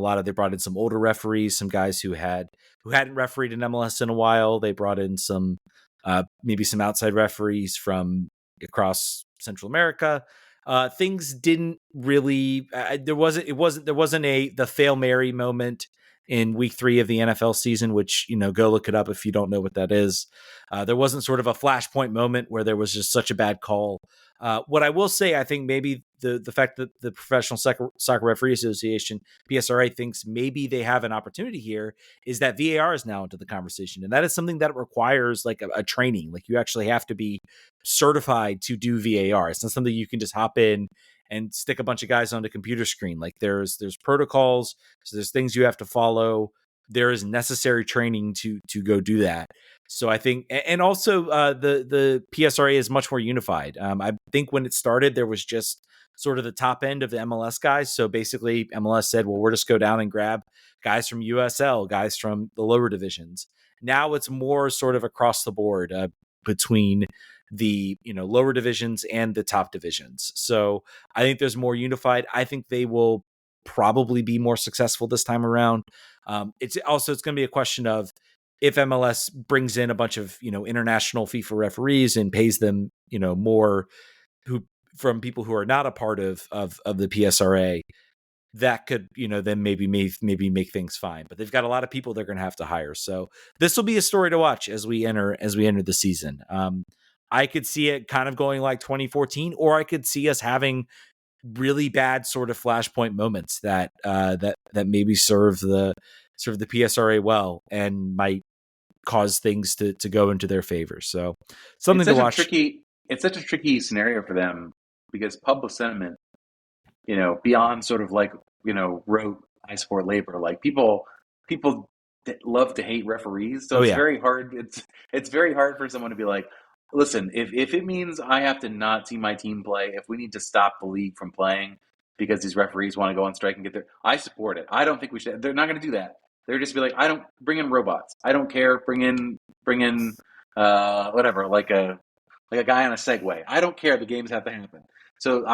some older referees, some guys who hadn't refereed in MLS in a while. They brought in some maybe some outside referees from across Central America. Things didn't really. There wasn't the Fail Mary moment in week 3 of the NFL season, which, go look it up if you don't know what that is. There wasn't sort of a flashpoint moment where there was just such a bad call. What I will say, I think maybe the fact that the Professional Soccer Referee Association, PSRA, thinks maybe they have an opportunity here is that VAR is now into the conversation. And that is something that requires like a training. Like you actually have to be certified to do VAR. It's not something you can just hop in and stick a bunch of guys on the computer screen. Like there's protocols, so there's things you have to follow. There is necessary training to go do that. So I think, and also the PSRA is much more unified. I think when it started, there was just sort of the top end of the MLS guys. So basically MLS said, well, we'll just go down and grab guys from USL, guys from the lower divisions. Now it's more sort of across the board between the lower divisions and the top divisions. So I think there's more unified. I think they will probably be more successful this time around. It's going to be a question of if MLS brings in a bunch of international FIFA referees and pays them more from people who are not a part of the PSRA, that could then maybe make things fine. But they've got a lot of people they're going to have to hire. So this will be a story to watch as we enter the season. I could see it kind of going like 2014, or I could see us having really bad sort of flashpoint moments that maybe serve the PSRA well and might cause things to go into their favor. So something to watch. It's such a tricky scenario for them because public sentiment, beyond sort of like, rote I support labor, like people love to hate referees. So very hard. It's very hard for someone to be like, listen, if it means I have to not see my team play, if we need to stop the league from playing because these referees want to go on strike and get there, I support it. I don't think we should. They're not going to do that. They're just be like, I don't bring in robots. I don't care. Bring in whatever, like a guy on a Segway. I don't care. The games have to happen. So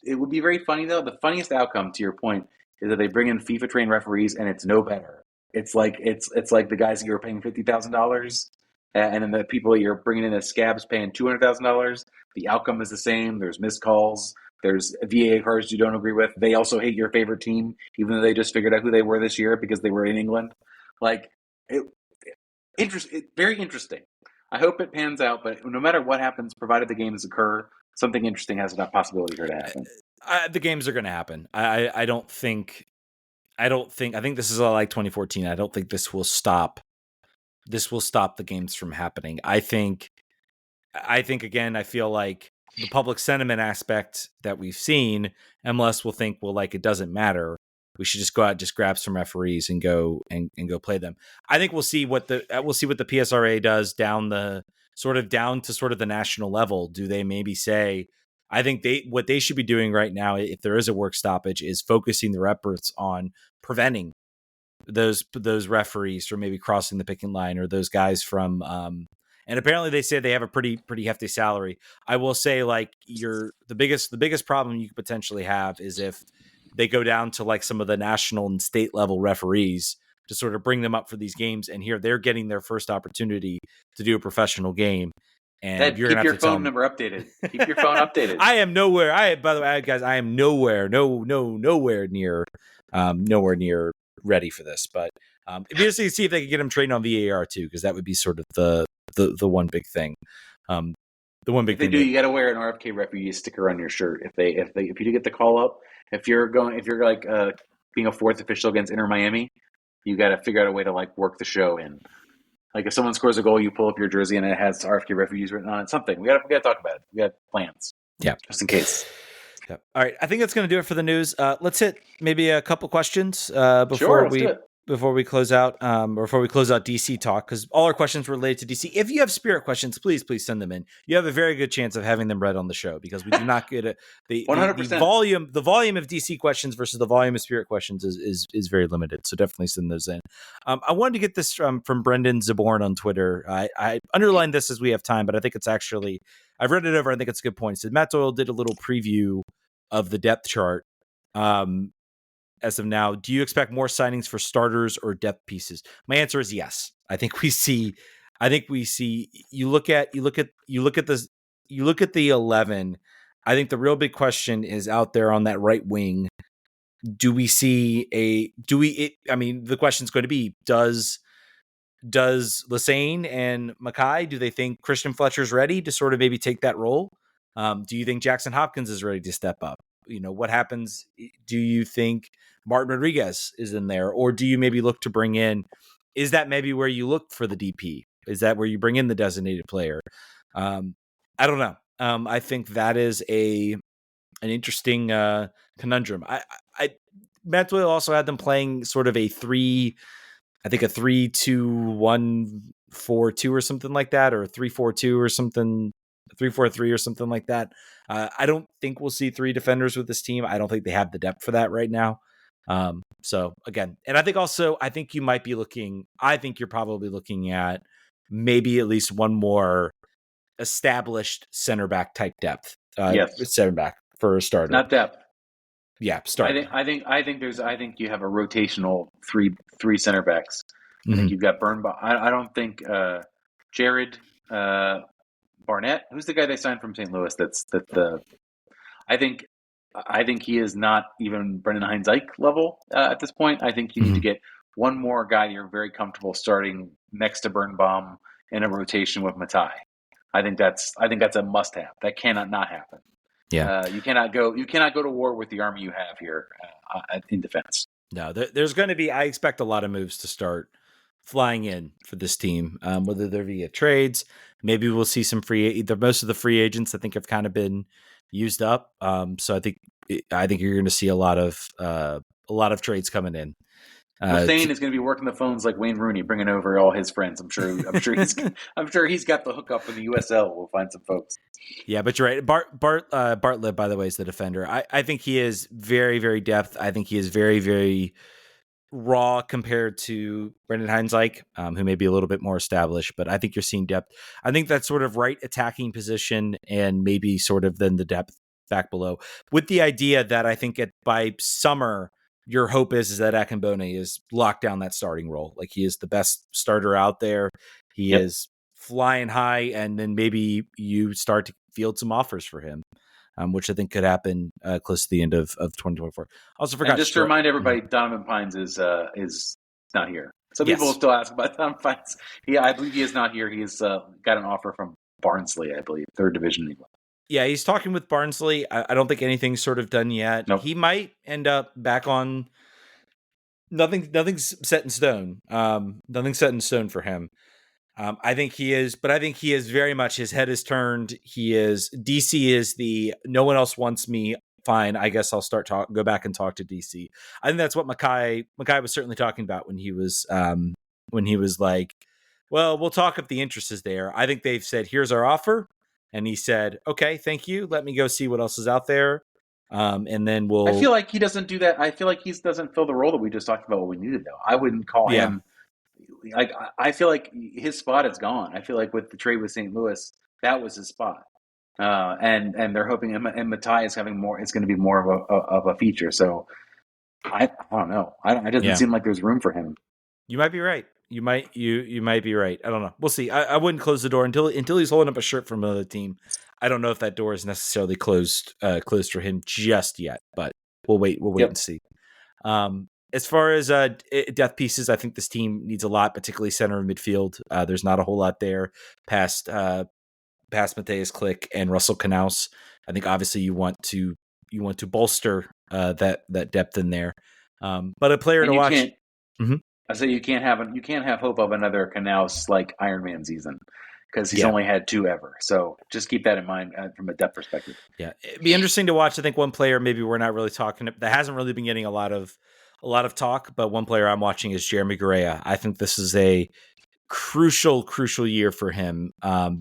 it would be very funny though. The funniest outcome, to your point, is that they bring in FIFA trained referees and it's no better. It's like the guys that you were paying $50,000. And then the people you're bringing in as scabs paying $200,000, the outcome is the same. There's missed calls. There's VAR cards you don't agree with. They also hate your favorite team, even though they just figured out who they were this year because they were in England. Like, very interesting. I hope it pans out, but no matter what happens, provided the games occur, something interesting has a possibility here to happen. The games are going to happen. I think this is like 2014. I don't think this will stop. This will stop the games from happening. I think again, I feel like the public sentiment aspect that we've seen, MLS will think, well, like it doesn't matter. We should just go out, just grab some referees and go play them. I think we'll see what the PSRA does down the sort of down to sort of the national level, do they maybe say, I think what they should be doing right now, if there is a work stoppage, is focusing their efforts on preventing those referees from maybe crossing the picking line, or those guys from and apparently they say they have a pretty hefty salary. I will say, like, the biggest problem you could potentially have is if they go down to like some of the national and state level referees to sort of bring them up for these games, and here they're getting their first opportunity to do a professional game. And Ted, you're keep gonna have your to tell phone them, number updated. Keep your phone updated. I am nowhere. By the way, guys, I am nowhere near ready for this. But it'd be interesting to see if they could get him trained on VAR too, because that would be sort of the one big thing. The one big If they thing. do, you got to wear an RFK Refugees sticker on your shirt. If you do get the call up, if you're like being a fourth official against Inter Miami, you got to figure out a way to like work the show in. Like if someone scores a goal, you pull up your jersey and it has RFK Refugees written on it. Something we got to talk about it. We got plans. Yeah, just in case. Yeah. All right, I think that's going to do it for the news. Let's hit maybe a couple questions before we close out, or before we close out DC talk, because all our questions were related to DC. If you have Spirit questions, please send them in. You have a very good chance of having them read on the show, because we do not get the 100%. the volume of DC questions versus the volume of Spirit questions is very limited. So definitely send those in. I wanted to get this from Brendan Zaborn on Twitter. I underlined this as we have time, but I think it's actually, I've read it over. I think it's a good point. It said Matt Doyle did a little preview of the depth chart. As of now, do you expect more signings for starters or depth pieces? My answer is yes. I think we see. You look at the 11. I think the real big question is out there on that right wing. The question's going to be, does Lesesne and Mackay, do they think Christian Fletcher's ready to sort of maybe take that role? Do you think Jackson Hopkins is ready to step up? What happens? Do you think Martin Rodriguez is in there, or do you maybe look to bring in? Is that maybe where you look for the DP? Is that where you bring in the designated player? I don't know. I think that is an interesting conundrum. Matt Doyle also had them playing sort of a 3-2-1-4-2 or something like that, or a 3-4-2 or something, 3-4-3 or something like that. I don't think we'll see three defenders with this team. I don't think they have the depth for that right now. So again, and I think you're probably looking at maybe at least one more established center back type depth. Yes, center back for a starter, not depth. Yeah, starter. I think you have a rotational three center backs. I think you've got Birnbaum. I don't think Jared Barnett, who's the guy they signed from St. Louis. I think he is not even Brendan Hines-Ike level at this point. I think you need to get one more guy you're very comfortable starting next to Birnbaum in a rotation with Matai. I think that's a must-have. That cannot not happen. Yeah, you cannot go to war with the army you have here in defense. No, there's going to be. I expect a lot of moves to start flying in for this team, whether they're via trades. Maybe we'll see some most of the free agents I think have kind of been used up. So I think you're going to see a lot of trades coming in. Lesesne is going to be working the phones like Wayne Rooney, bringing over all his friends. I'm sure he's got the hookup in the USL. We'll find some folks. Yeah, but you're right. Bartlett, by the way, is the defender. I think he is very, very depth. I think he is very, very raw compared to Brendan Hines-Ike, who may be a little bit more established, but I think you're seeing depth. I think that's sort of right attacking position, and maybe sort of then the depth back below, with the idea that I think by summer, your hope is that Akinbone is locked down that starting role. Like, he is the best starter out there. He is flying high, and then maybe you start to field some offers for him, which I think could happen close to the end of 2024. Also forgot, and just to remind everybody, Donovan Pines is not here. Some people will still ask about Donovan Pines. I believe he is not here. He's got an offer from Barnsley, I believe, 3rd Division England. Yeah, he's talking with Barnsley. I don't think anything's sort of done yet. Nope. He might end up back on. Nothing's set in stone. Nothing's set in stone for him. I think he is very much, his head is turned. DC is the no one else wants me. Fine, I guess I'll go back and talk to DC. I think that's what Mackay was certainly talking about when he was like, Well, we'll talk if the interest is there. I think they've said, here's our offer. And he said, okay, thank you. Let me go see what else is out there. And then I we'll, feel like he doesn't do that. I feel like he doesn't fill the role that we just talked about what we needed, though. I wouldn't call yeah, him like I feel like his spot is gone. I feel like with the trade with St. Louis, that was his spot. And they're hoping and Matai is having more. It's going to be more of a feature. So I don't know. It doesn't yeah. seem like there's room for him. You might be right. You might be right. I don't know. We'll see. I wouldn't close the door until he's holding up a shirt from another team. I don't know if that door is necessarily closed for him just yet, but we'll wait and see. As far as death pieces, I think this team needs a lot, particularly center and midfield. There's not a whole lot there past Matthias Klick and Russell Knaus. I think obviously you want to bolster that depth in there. But a player to watch. I say you can't have hope of another Knaus like Iron Man season because he's only had 2 ever. So just keep that in mind from a depth perspective. Yeah, it'd be interesting to watch. I think one player maybe we're not really talking that hasn't really been getting a lot of talk, but one player I'm watching is Jeremy Garea. I think this is a crucial year for him.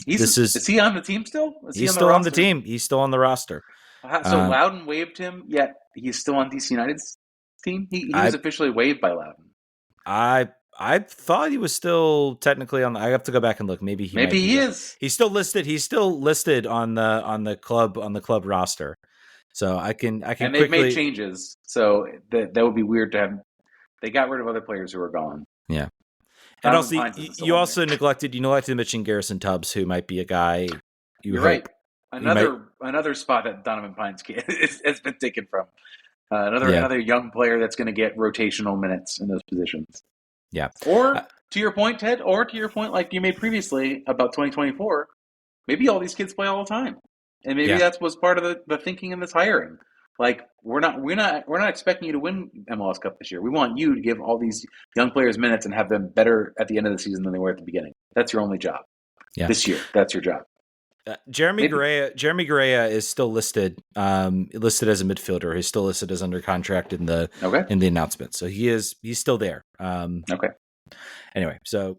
Is he on the team still? He's still on the team. He's still on the roster. So Loudon waived him, yet he's still on DC United's team. He was officially waived by Loudon. I thought he was still technically on. I have to go back and look. Maybe he is. He's still listed. He's still listed on the club roster. So I can. And they've made changes. So that would be weird to have. They got rid of other players who were gone. Yeah. And also, you also neglected to mention Garrison Tubbs, who might be a guy. You're right. Another spot that Donovan Pines has been taken from. Another young player that's going to get rotational minutes in those positions. Yeah. Or to your point, Ted, or to your point, like you made previously about 2024, maybe all these kids play all the time, and maybe that was part of the thinking in this hiring. Like we're not expecting you to win MLS Cup this year. We want you to give all these young players minutes and have them better at the end of the season than they were at the beginning. That's your only job. Yeah. This year, that's your job. Jeremy Garea is still listed as a midfielder. He's still listed as under contract in the announcement. So he's still there. Okay. Anyway, so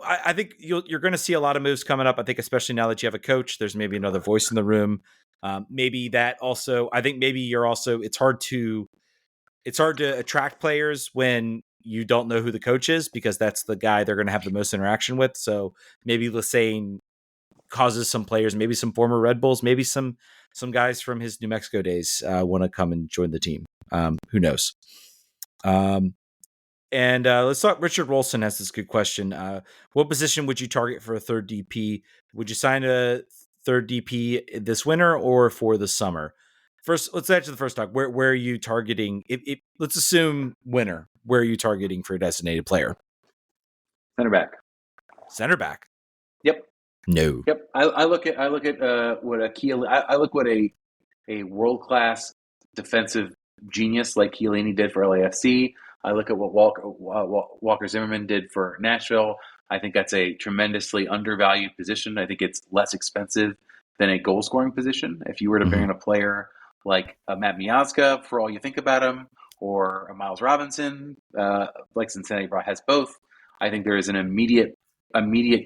I think you're going to see a lot of moves coming up. I think especially now that you have a coach, there's maybe another voice in the room. Maybe that also. I think maybe you're also. It's hard to attract players when you don't know who the coach is because that's the guy they're going to have the most interaction with. So maybe Lesesne causes some players, maybe some former Red Bulls, maybe some guys from his New Mexico days want to come and join the team. Who knows? And let's talk. Richard Rolson has this good question. What position would you target for a third DP? Would you sign a third DP this winter or for the summer? First, let's answer the first talk. Where are you targeting? Let's assume winter. Where are you targeting for a designated player? Center back. Yep. No. Yep. I look at what a world class defensive genius like Chiellini did for LAFC. I look at what Walker Zimmerman did for Nashville. I think that's a tremendously undervalued position. I think it's less expensive than a goal scoring position. If you were to bring in a player like Matt Miazga, for all you think about him, or a Miles Robinson, like Cincinnati has both, I think there is an immediate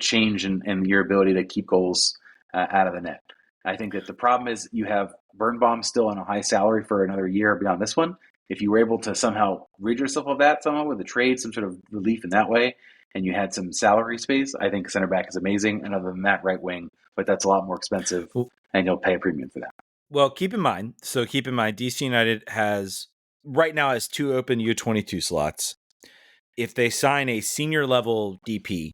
change in your ability to keep goals out of the net. I think that the problem is you have Birnbaum still on a high salary for another year beyond this one. If you were able to somehow rid yourself of that somehow with a trade, some sort of relief in that way, and you had some salary space, I think center back is amazing. And other than that, right wing, but that's a lot more expensive, and you'll pay a premium for that. Well, keep in mind, DC United right now has 2 open U22 slots. If they sign a senior level DP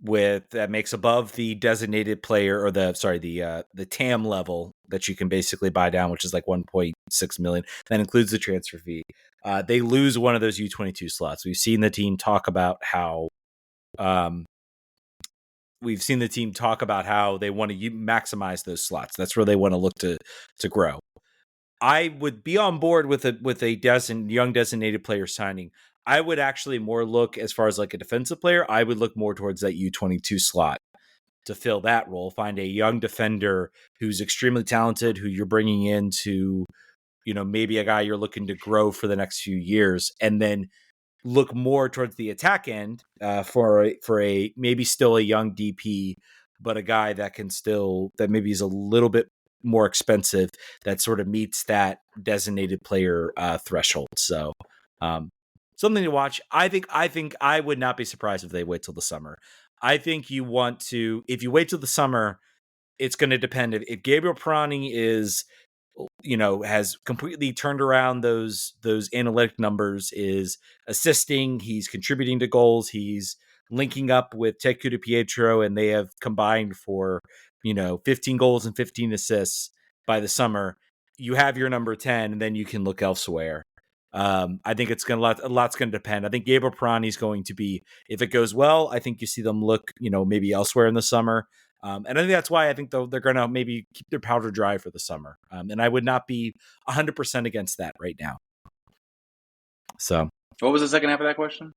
that makes above the designated player or the TAM level that you can basically buy down, which is like 1.6 million. That includes the transfer fee. They lose one of those U22 slots. We've seen the team talk about how they want to maximize those slots. That's where they want to look to grow. I would be on board with a young designated player signing. I would actually more look as far as like a defensive player. I would look more towards that U22 slot to fill that role. Find a young defender who's extremely talented, who you're bringing in to, maybe a guy you're looking to grow for the next few years, and then look more towards the attack end for a maybe still a young DP, but a guy that maybe is a little bit more expensive that sort of meets that designated player threshold. So something to watch. I think I would not be surprised if they wait till the summer. I think if you wait till the summer, it's going to depend if Gabriel Pirani is, has completely turned around those analytic numbers, is assisting, he's contributing to goals, he's linking up with Teku Pietro, and they have combined for 15 goals and 15 assists by the summer. You have your number 10, and then you can look elsewhere. I think a lot's going to depend. I think Gabriel Pirani is going to be, if it goes well, I think you see them look, maybe elsewhere in the summer. And I think that's why I think they're going to maybe keep their powder dry for the summer. And I would not be 100% against that right now. So, what was the second half of that question?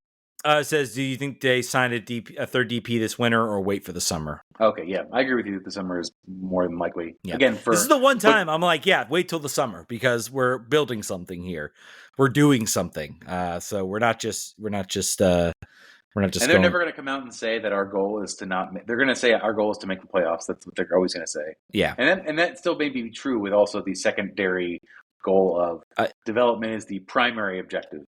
It says, do you think they sign a third DP this winter or wait for the summer? Okay, yeah, I agree with you that the summer is more than likely. Yeah. Again, this is the one time I'm like, yeah, wait till the summer because we're building something here. We're doing something. So we're not just. And they're never going to come out and say that our goal is to not. They're going to say our goal is to make the playoffs. That's what they're always going to say. Yeah, and that still may be true with also the secondary goal of development is the primary objective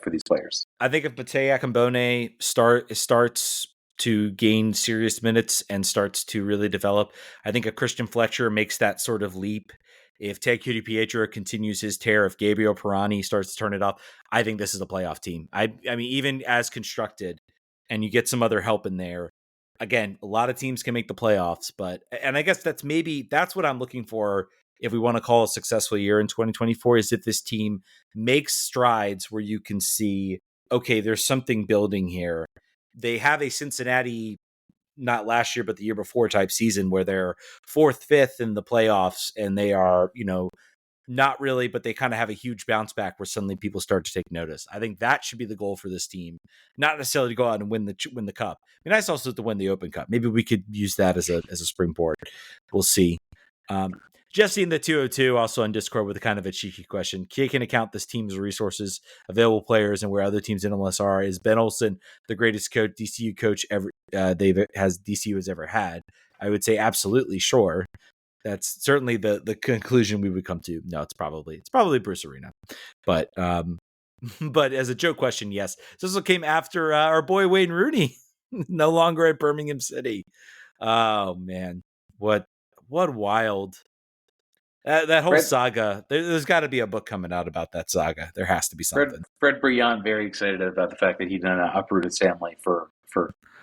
for these players. I think if Matej Akambone starts to gain serious minutes and starts to really develop, I think a Christian Fletcher makes that sort of leap. If Teku Pietro continues his tear, if Gabriel Pirani starts to turn it off, I think this is a playoff team. I mean, even as constructed, and you get some other help in there. Again, a lot of teams can make the playoffs, and I guess that's what I'm looking for if we want to call a successful year in 2024, is if this team makes strides where you can see, okay, there's something building here. They have a Cincinnati, not last year, but the year before type season where they're 4th, 5th in the playoffs, and they are, not really, but they kind of have a huge bounce back where suddenly people start to take notice. I think that should be the goal for this team, not necessarily to go out and win the cup. I mean, nice also to win the Open Cup. Maybe we could use that as a springboard. We'll see. Jesse in the 202 also on Discord with a kind of a cheeky question. Can account this team's resources, available players, and where other teams in MLS are. Is Ben Olsen the greatest DCU coach ever DCU has ever had? I would say absolutely, sure. That's certainly the conclusion we would come to. No, it's probably Bruce Arena, but as a joke question, yes. This also came after our boy Wayne Rooney, no longer at Birmingham City. Oh man, what wild that whole saga. There's got to be a book coming out about that saga. There has to be something. Fred Briand very excited about the fact that he done uprooted his family for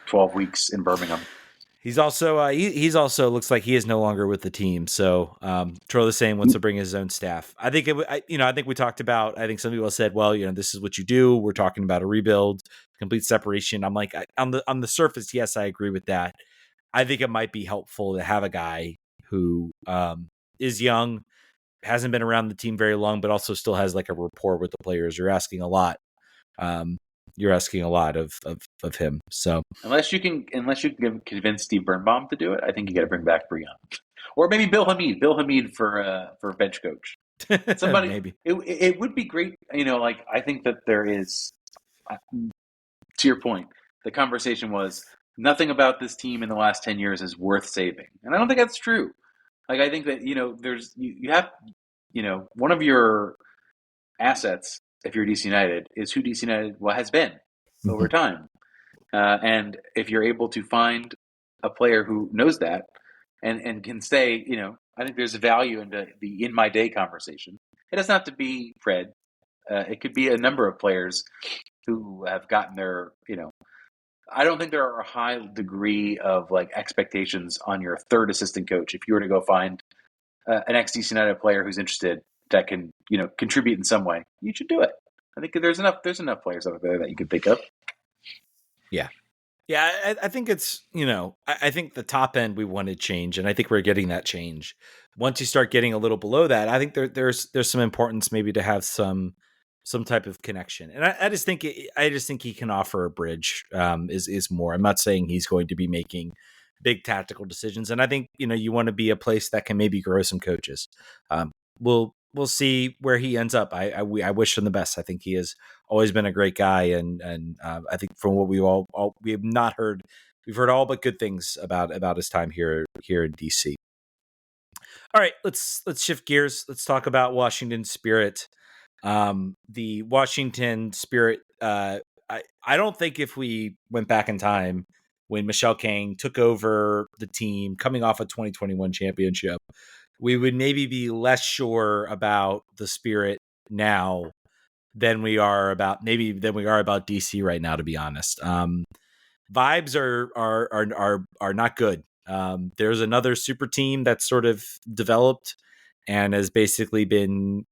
12 weeks in Birmingham. He's also he's also looks like he is no longer with the team. So Troy Lesesne wants to bring his own staff. I think I think we talked about. I think some people said, well, this is what you do. We're talking about a rebuild, complete separation. I'm like, on the surface, yes, I agree with that. I think it might be helpful to have a guy who is young, hasn't been around the team very long, but also still has like a rapport with the players. You're asking a lot. You're asking a lot of him. So unless you can convince Steve Birnbaum to do it, I think you got to bring back Briand, or maybe Bill Hamid. Bill Hamid for bench coach. Somebody. Maybe it would be great. I think that there is. To your point, the conversation was nothing about this team in the last 10 years is worth saving, and I don't think that's true. I think that there's you have one of your assets. If you're DC United, is who DC United has been over time. And if you're able to find a player who knows that and can say, I think there's a value in the in my day conversation. It doesn't have to be Fred. It could be a number of players who have gotten their, I don't think there are a high degree of expectations on your third assistant coach. If you were to go find an ex-DC United player who's interested, that can contribute in some way, you should do it. I think there's enough players out there that you could think of. Yeah I think it's I think the top end we wanted change, and I think we're getting that change. Once you start getting a little below that, I think there's some importance maybe to have some type of connection, and I just think he can offer a bridge. Is more. I'm not saying he's going to be making big tactical decisions, and I think you want to be a place that can maybe grow some coaches. we'll see where he ends up. I wish him the best. I think he has always been a great guy, and I think from what we have not heard, we've heard all but good things about his time here in DC. All right, let's shift gears. Let's talk about Washington Spirit. The Washington Spirit. I don't think if we went back in time when Michelle Kang took over the team coming off a 2021 championship, we would maybe be less sure about the Spirit now than we are about DC right now, to be honest. Vibes are not good. There's another super team that's sort of developed and has basically been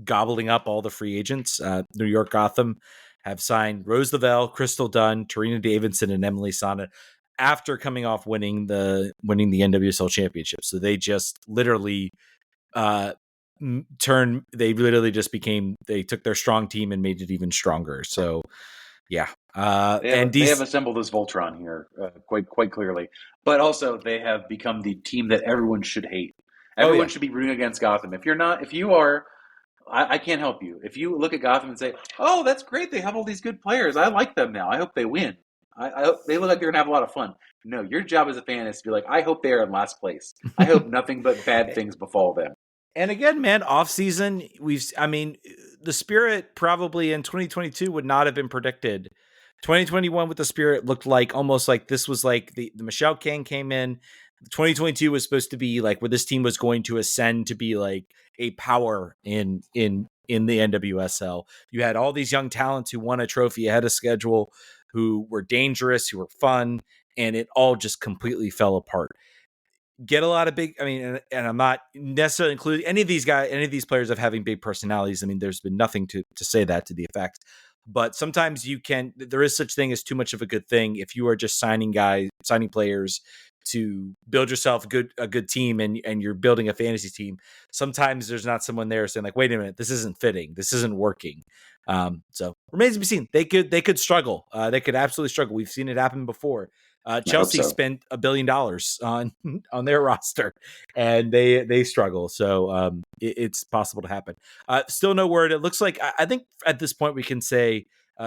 gobbling up all the free agents. New York Gotham have signed Rose Lavelle, Crystal Dunn, Tarina Davidson, and Emily Sana after coming off winning the NWSL championship. So they just literally they took their strong team and made it even stronger. So yeah. They have assembled this Voltron here quite clearly, but also they have become the team that everyone should hate. Everyone should be rooting against Gotham. If you are, I can't help you. If you look at Gotham and say, "Oh, that's great, they have all these good players. I like them now. I hope they win. I hope they look like they're gonna have a lot of fun." No, your job as a fan is to be like, "I hope they are in last place. I hope nothing but bad things befall them." And again, man, off season, the Spirit probably in 2022 would not have been predicted. 2021 with the Spirit looked like almost like this was like the Michelle Kang came in. 2022 was supposed to be like where this team was going to ascend to be like a power in the NWSL. You had all these young talents who won a trophy ahead of schedule, who were dangerous, who were fun, and it all just completely fell apart. Get a lot of big, and I'm not necessarily including any of these players of having big personalities. I mean, there's been nothing to say that to the effect, but sometimes there is such thing as too much of a good thing. If you are just signing players to build yourself a good team and you're building a fantasy team, sometimes there's not someone there saying like, wait a minute, this isn't fitting. This isn't working. So remains to be seen. They could struggle. They could absolutely struggle. We've seen it happen before. Chelsea spent $1 billion on their roster, and they struggle. So it's possible to happen. Still no word. It looks like I think at this point we can say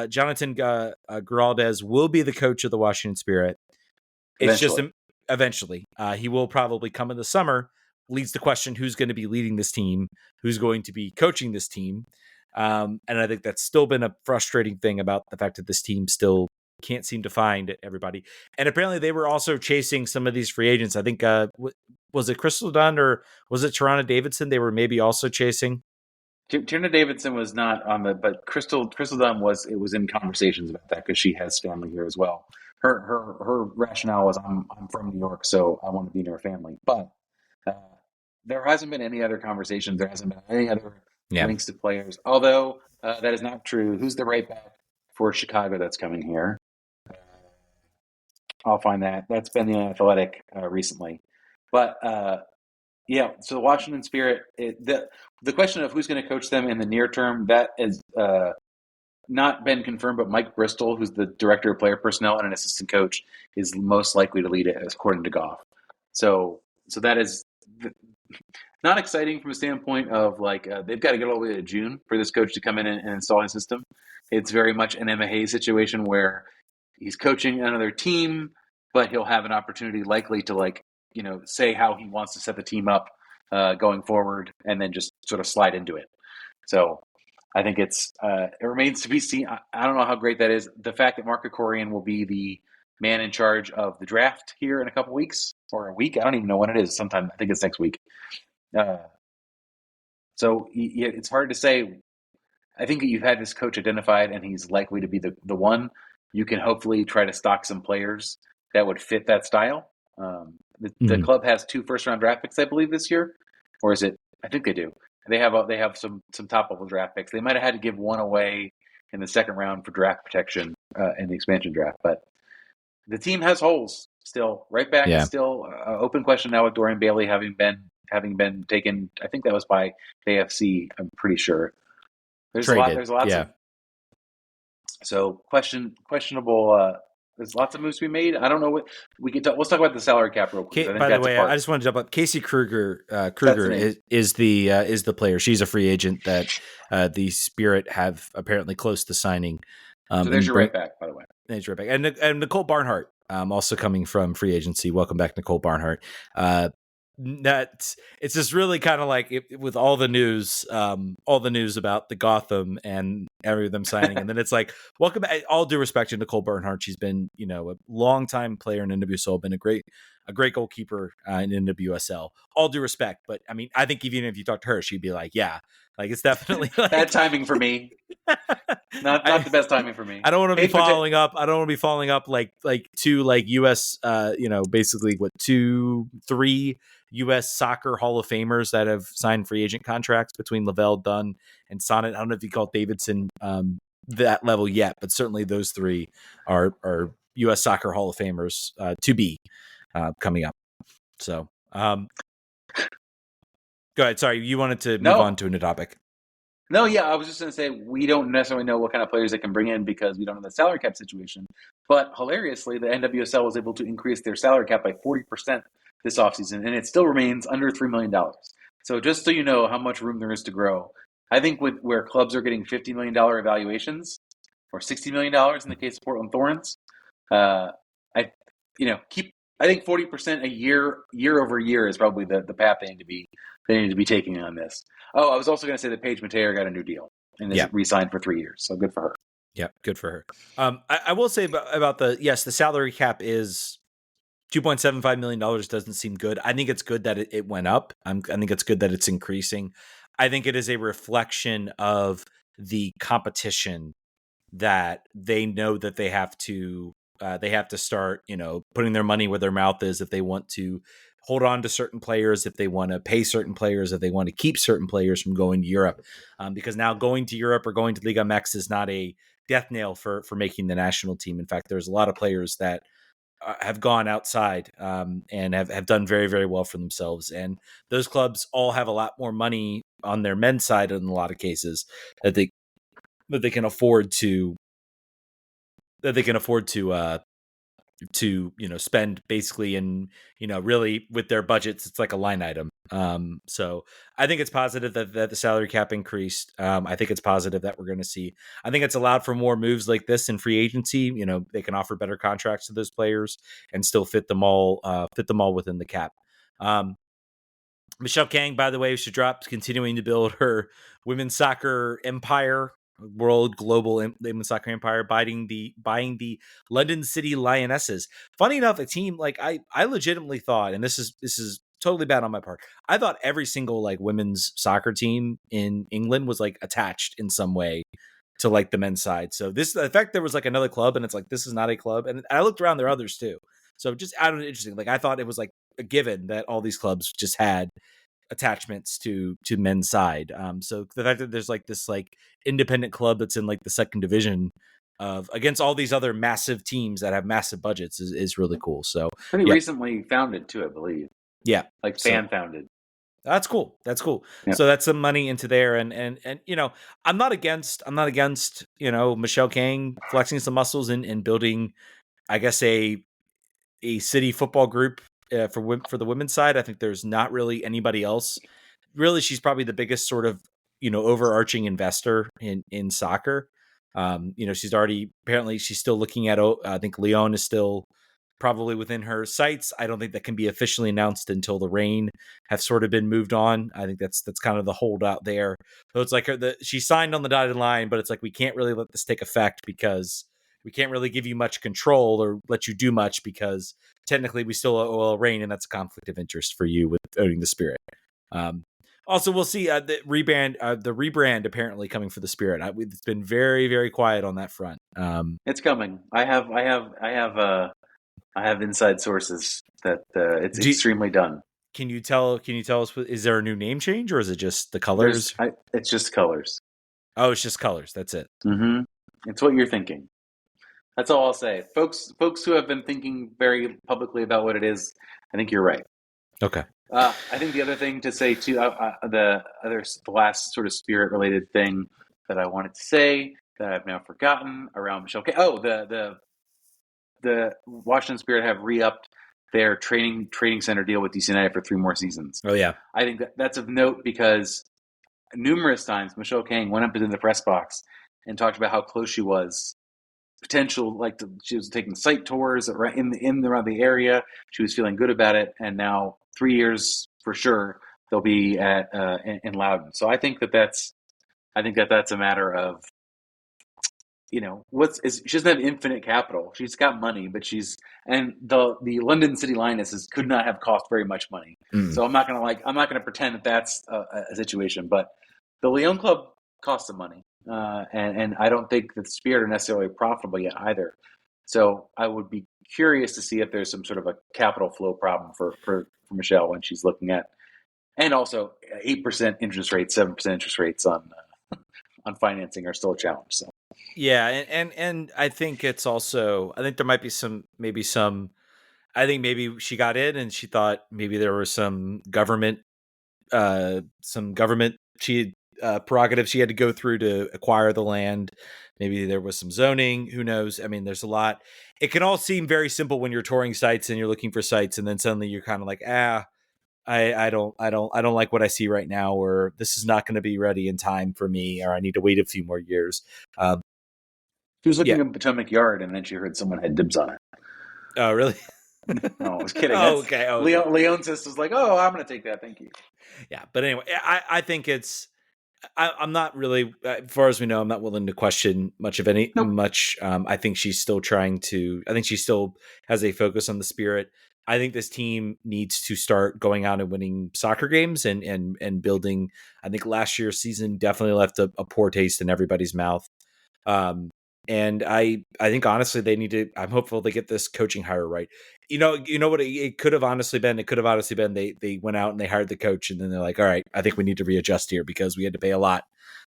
Jonathan Giraldez will be the coach of the Washington Spirit. It's just eventually he will probably come in the summer. Leads the question: who's going to be leading this team? Who's going to be coaching this team? And I think that's still been a frustrating thing about the fact that this team still can't seem to find everybody. And apparently they were also chasing some of these free agents. I think, was it Crystal Dunn or was it Tarana Davidson? They were maybe also chasing. Tarina Davidson was not on but Crystal Dunn was in conversations about that because she has family here as well. Her rationale was I'm from New York, so I want to be near family. But there hasn't been any other conversations. There hasn't been any other links to players. Although that is not true. Who's the right back for Chicago that's coming here? I'll find that. That's been the Athletic recently. But so the Washington Spirit, the question of who's going to coach them in the near term, that has not been confirmed, but Mike Bristol, who's the director of player personnel and an assistant coach, is most likely to lead it, according to Goff. So that is not exciting from a standpoint of like they've got to get all the way to June for this coach to come in and install his system. It's very much an Emma Hayes situation where he's coaching another team, but he'll have an opportunity likely to say how he wants to set the team up going forward and then just sort of slide into it. So I think it remains to be seen. I don't know how great that is. The fact that Mark Krikorian will be the man in charge of the draft here in a couple weeks or a week. I don't even know when it is. Sometime, I think it's next week. So it's hard to say. I think you've had this coach identified and he's likely to be the one. You can hopefully try to stock some players that would fit that style. The club has 2 first-round draft picks, I believe, this year, or is it? I think they do. They have some top-level draft picks. They might have had to give one away in the second round for draft protection in the expansion draft, but the team has holes still. Right back is still an open question now with Dorian Bailey having been taken. I think that was by AFC. I'm pretty sure. There's lots of so questionable There's lots of moves to be made. I don't know what we could. Let's talk about the salary cap real quick. I think By the that's a way, part. I just want to jump up. Casey Kruger, That's the name. is the player. She's a free agent that the Spirit have apparently close to signing. So there's your right back, by the way. There's your right back, and Nicole Barnhart, also coming from free agency. Welcome back, Nicole Barnhart. That it's just really kind of like with all the news about the Gotham and every of them signing, and then it's like, welcome back. All due respect to Nicole Barnhart, she's been a longtime player in NWSL, been a great goalkeeper in NWSL. All due respect, but I mean, I think even if you talk to her, she'd be like, yeah, like it's definitely like, bad timing for me. Not the best timing for me. I don't want to be following up. I don't want to be following up like two like US, basically what 2-3 U.S. soccer Hall of Famers that have signed free agent contracts between Lavelle, Dunn, and Sonnet. I don't know if you call Davidson that level yet, but certainly those three are U.S. soccer Hall of Famers to be coming up. So go ahead. Sorry, you wanted to move on to a new topic. No, yeah, I was just going to say we don't necessarily know what kind of players they can bring in because we don't know the salary cap situation. But hilariously, the NWSL was able to increase their salary cap by 40% this offseason, and it still remains under $3 million. So just so you know how much room there is to grow, I think where clubs are getting $50 million evaluations or $60 million in the case of Portland Thorns, I think 40% a year over year is probably the path they need to be taking on this. Oh, I was also going to say that Paige Mateer got a new deal and is re-signed for 3 years, so good for her. Yeah, good for her. I will say about the salary cap is $2.75 million doesn't seem good. I think it's good that it went up. I think it's good that it's increasing. I think it is a reflection of the competition that they know that they have to start, putting their money where their mouth is if they want to hold on to certain players, if they want to pay certain players, if they want to keep certain players from going to Europe. Because now going to Europe or going to Liga MX is not a death nail for making the national team. In fact, there's a lot of players that have gone outside and have done very, very well for themselves. And those clubs all have a lot more money on their men's side in a lot of cases that they can afford to spend basically, and really with their budgets, it's like a line item. So I think it's positive that the salary cap increased. I think it's positive that we're going to see. I think it's allowed for more moves like this in free agency. They can offer better contracts to those players and still fit them all within the cap. Michelle Kang, by the way, she dropped, continuing to build her women's soccer empire. Global women's soccer empire, buying the London City Lionesses. Funny enough, a team like I legitimately thought, and this is totally bad on my part, I thought every single like women's soccer team in England was like attached in some way to like the men's side. So the fact there was like another club, and it's like this is not a club, and I looked around, there are others too. So just out of interesting, like I thought it was like a given that all these clubs just had attachments to men's side. So the fact that there's like this like independent club that's in like the second division against all these other massive teams that have massive budgets is really cool. So pretty recently founded too, I believe. Yeah, like fan founded. That's cool. Yeah. So that's some money into there, and I'm not against Michelle Kang flexing some muscles and building, I guess, a city football group for the women's side. I think there's not really anybody else. Really, she's probably the biggest sort of overarching investor in soccer. She's apparently still looking at. I think Lyon is still probably within her sights. I don't think that can be officially announced until the Reign have sort of been moved on. I think that's kind of the holdout there. So it's like she signed on the dotted line, but it's like we can't really let this take effect because we can't really give you much control or let you do much because technically we still owe a Reign, and that's a conflict of interest for you with owning the Spirit. Also, we'll see the rebrand apparently coming for the Spirit. It's been very, very quiet on that front. It's coming. I have inside sources that it's extremely done. Can you tell us, is there a new name change or is it just the colors? It's just colors. Oh, it's just colors. That's it. Mm-hmm. It's what you're thinking. That's all I'll say. Folks who have been thinking very publicly about what it is, I think you're right. Okay. I think the other thing to say too, the last sort of Spirit related thing that I wanted to say that I've now forgotten around Michelle Kang. Oh, the the Washington Spirit have re-upped their training center deal with DC United for 3 more seasons. Oh yeah, I think that's of note because numerous times Michelle Kang went up into the press box and talked about how close she was. Potential, she was taking site tours around the area. She was feeling good about it, and now 3 years for sure they'll be at in Loudoun. So I think that's a matter of, she doesn't have infinite capital. She's got money, but the London City Lionesses could not have cost very much money. So I'm not gonna pretend that that's a situation, but the Lyon Club costs some money. And I don't think the Spirit are necessarily profitable yet either. So I would be curious to see if there's some sort of a capital flow problem for Michelle when she's looking at, and also 8% interest rates, 7% interest rates on financing are still a challenge. So yeah, and I think it's also, I think there might be I think maybe she got in and she thought maybe there was some government prerogatives she had to go through to acquire the land. Maybe there was some zoning. Who knows? I mean, there's a lot. It can all seem very simple when you're touring sites and you're looking for sites, and then suddenly you're kind of like, I don't like what I see right now, or this is not going to be ready in time for me, or I need to wait a few more years. She was looking at Potomac Yard, and then she heard someone had dibs on it. Oh, really? No, I was kidding. Okay. Leon's sister's like, oh, I'm going to take that. Thank you. Yeah, but anyway, I think I'm not really, as far as we know, I'm not willing to question much. I think she's still I think she still has a focus on the Spirit. I think this team needs to start going out and winning soccer games and building. I think last year's season definitely left a poor taste in everybody's mouth. And I think honestly they need to. I'm hopeful they get this coaching hire right. You know what it could have honestly been. It could have honestly been they went out and they hired the coach, and then they're like, all right, I think we need to readjust here because we had to pay a lot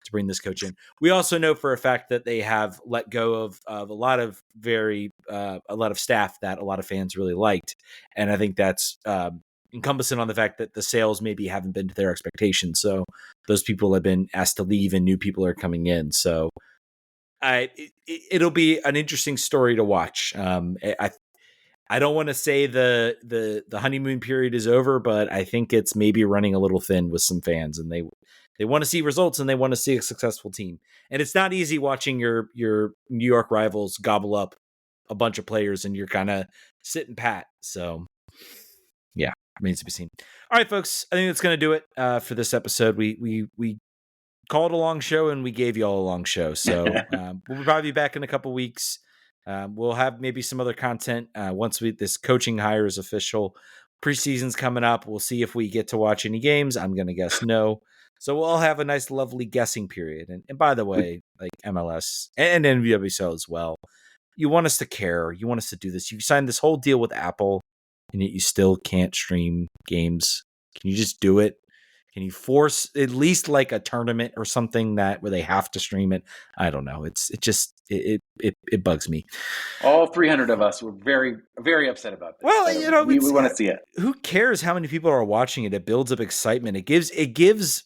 to bring this coach in. We also know for a fact that they have let go of a lot of a lot of staff that a lot of fans really liked, and I think that's encompassing on the fact that the sales maybe haven't been to their expectations. So those people have been asked to leave, and new people are coming in. So it'll be an interesting story to watch. I don't want to say the honeymoon period is over, but I think it's maybe running a little thin with some fans, and they want to see results and they want to see a successful team. And it's not easy watching your New York rivals gobble up a bunch of players and you're kind of sitting pat. So yeah, remains to be seen. All right, folks, I think that's going to do it for this episode. We called a long show and we gave you all a long show. So we'll probably be back in a couple weeks. We'll have maybe some other content once this coaching hire is official. Preseason's coming up. We'll see if we get to watch any games. I'm going to guess no. So we'll all have a nice, lovely guessing period. And by the way, like MLS and NWSL as well, you want us to care. You want us to do this. You signed this whole deal with Apple, and yet you still can't stream games. Can you just do it? Can you force at least like a tournament or something where they have to stream it? I don't know. It bugs me. All 300 of us were very, very upset about this. Well, we want to see it. Who cares how many people are watching it? It builds up excitement. It gives.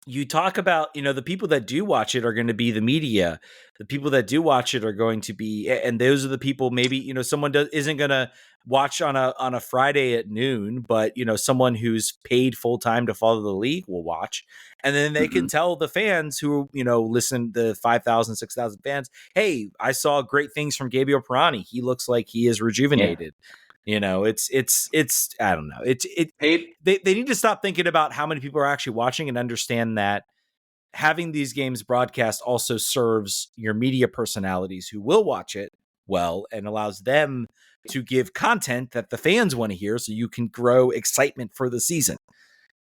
You talk about, the people that do watch it are going to be the media. The people that do watch it are going to be, and those are the people. Maybe someone isn't going to watch on a Friday at noon, but someone who's paid full time to follow the league will watch, and then they can tell the fans who listen, the 5,000, 6,000 fans, hey, I saw great things from Gabriel Pirani. He looks like he is rejuvenated. Yeah. It's I don't know. They need to stop thinking about how many people are actually watching and understand that having these games broadcast also serves your media personalities who will watch it well and allows them to give content that the fans want to hear so you can grow excitement for the season.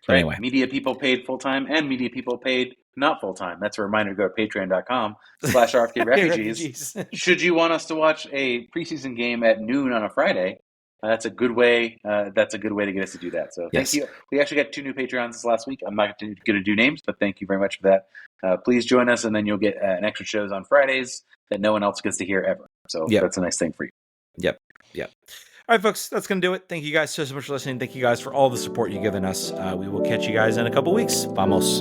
Right. Anyway. Media people paid full-time and media people paid not full-time. That's a reminder to go to patreon.com/RFK Refugees. Should you want us to watch a preseason game at noon on a Friday, that's a good way. That's a good way to get us to do that. So thank you. We actually got 2 new Patreons this last week. I'm not going to do names, but thank you very much for that. Please join us, and then you'll get an extra shows on Fridays that no one else gets to hear ever. So that's a nice thing for you. Yep. All right, folks, that's going to do it. Thank you guys so much for listening. Thank you guys for all the support you've given us. We will catch you guys in a couple weeks. Vamos.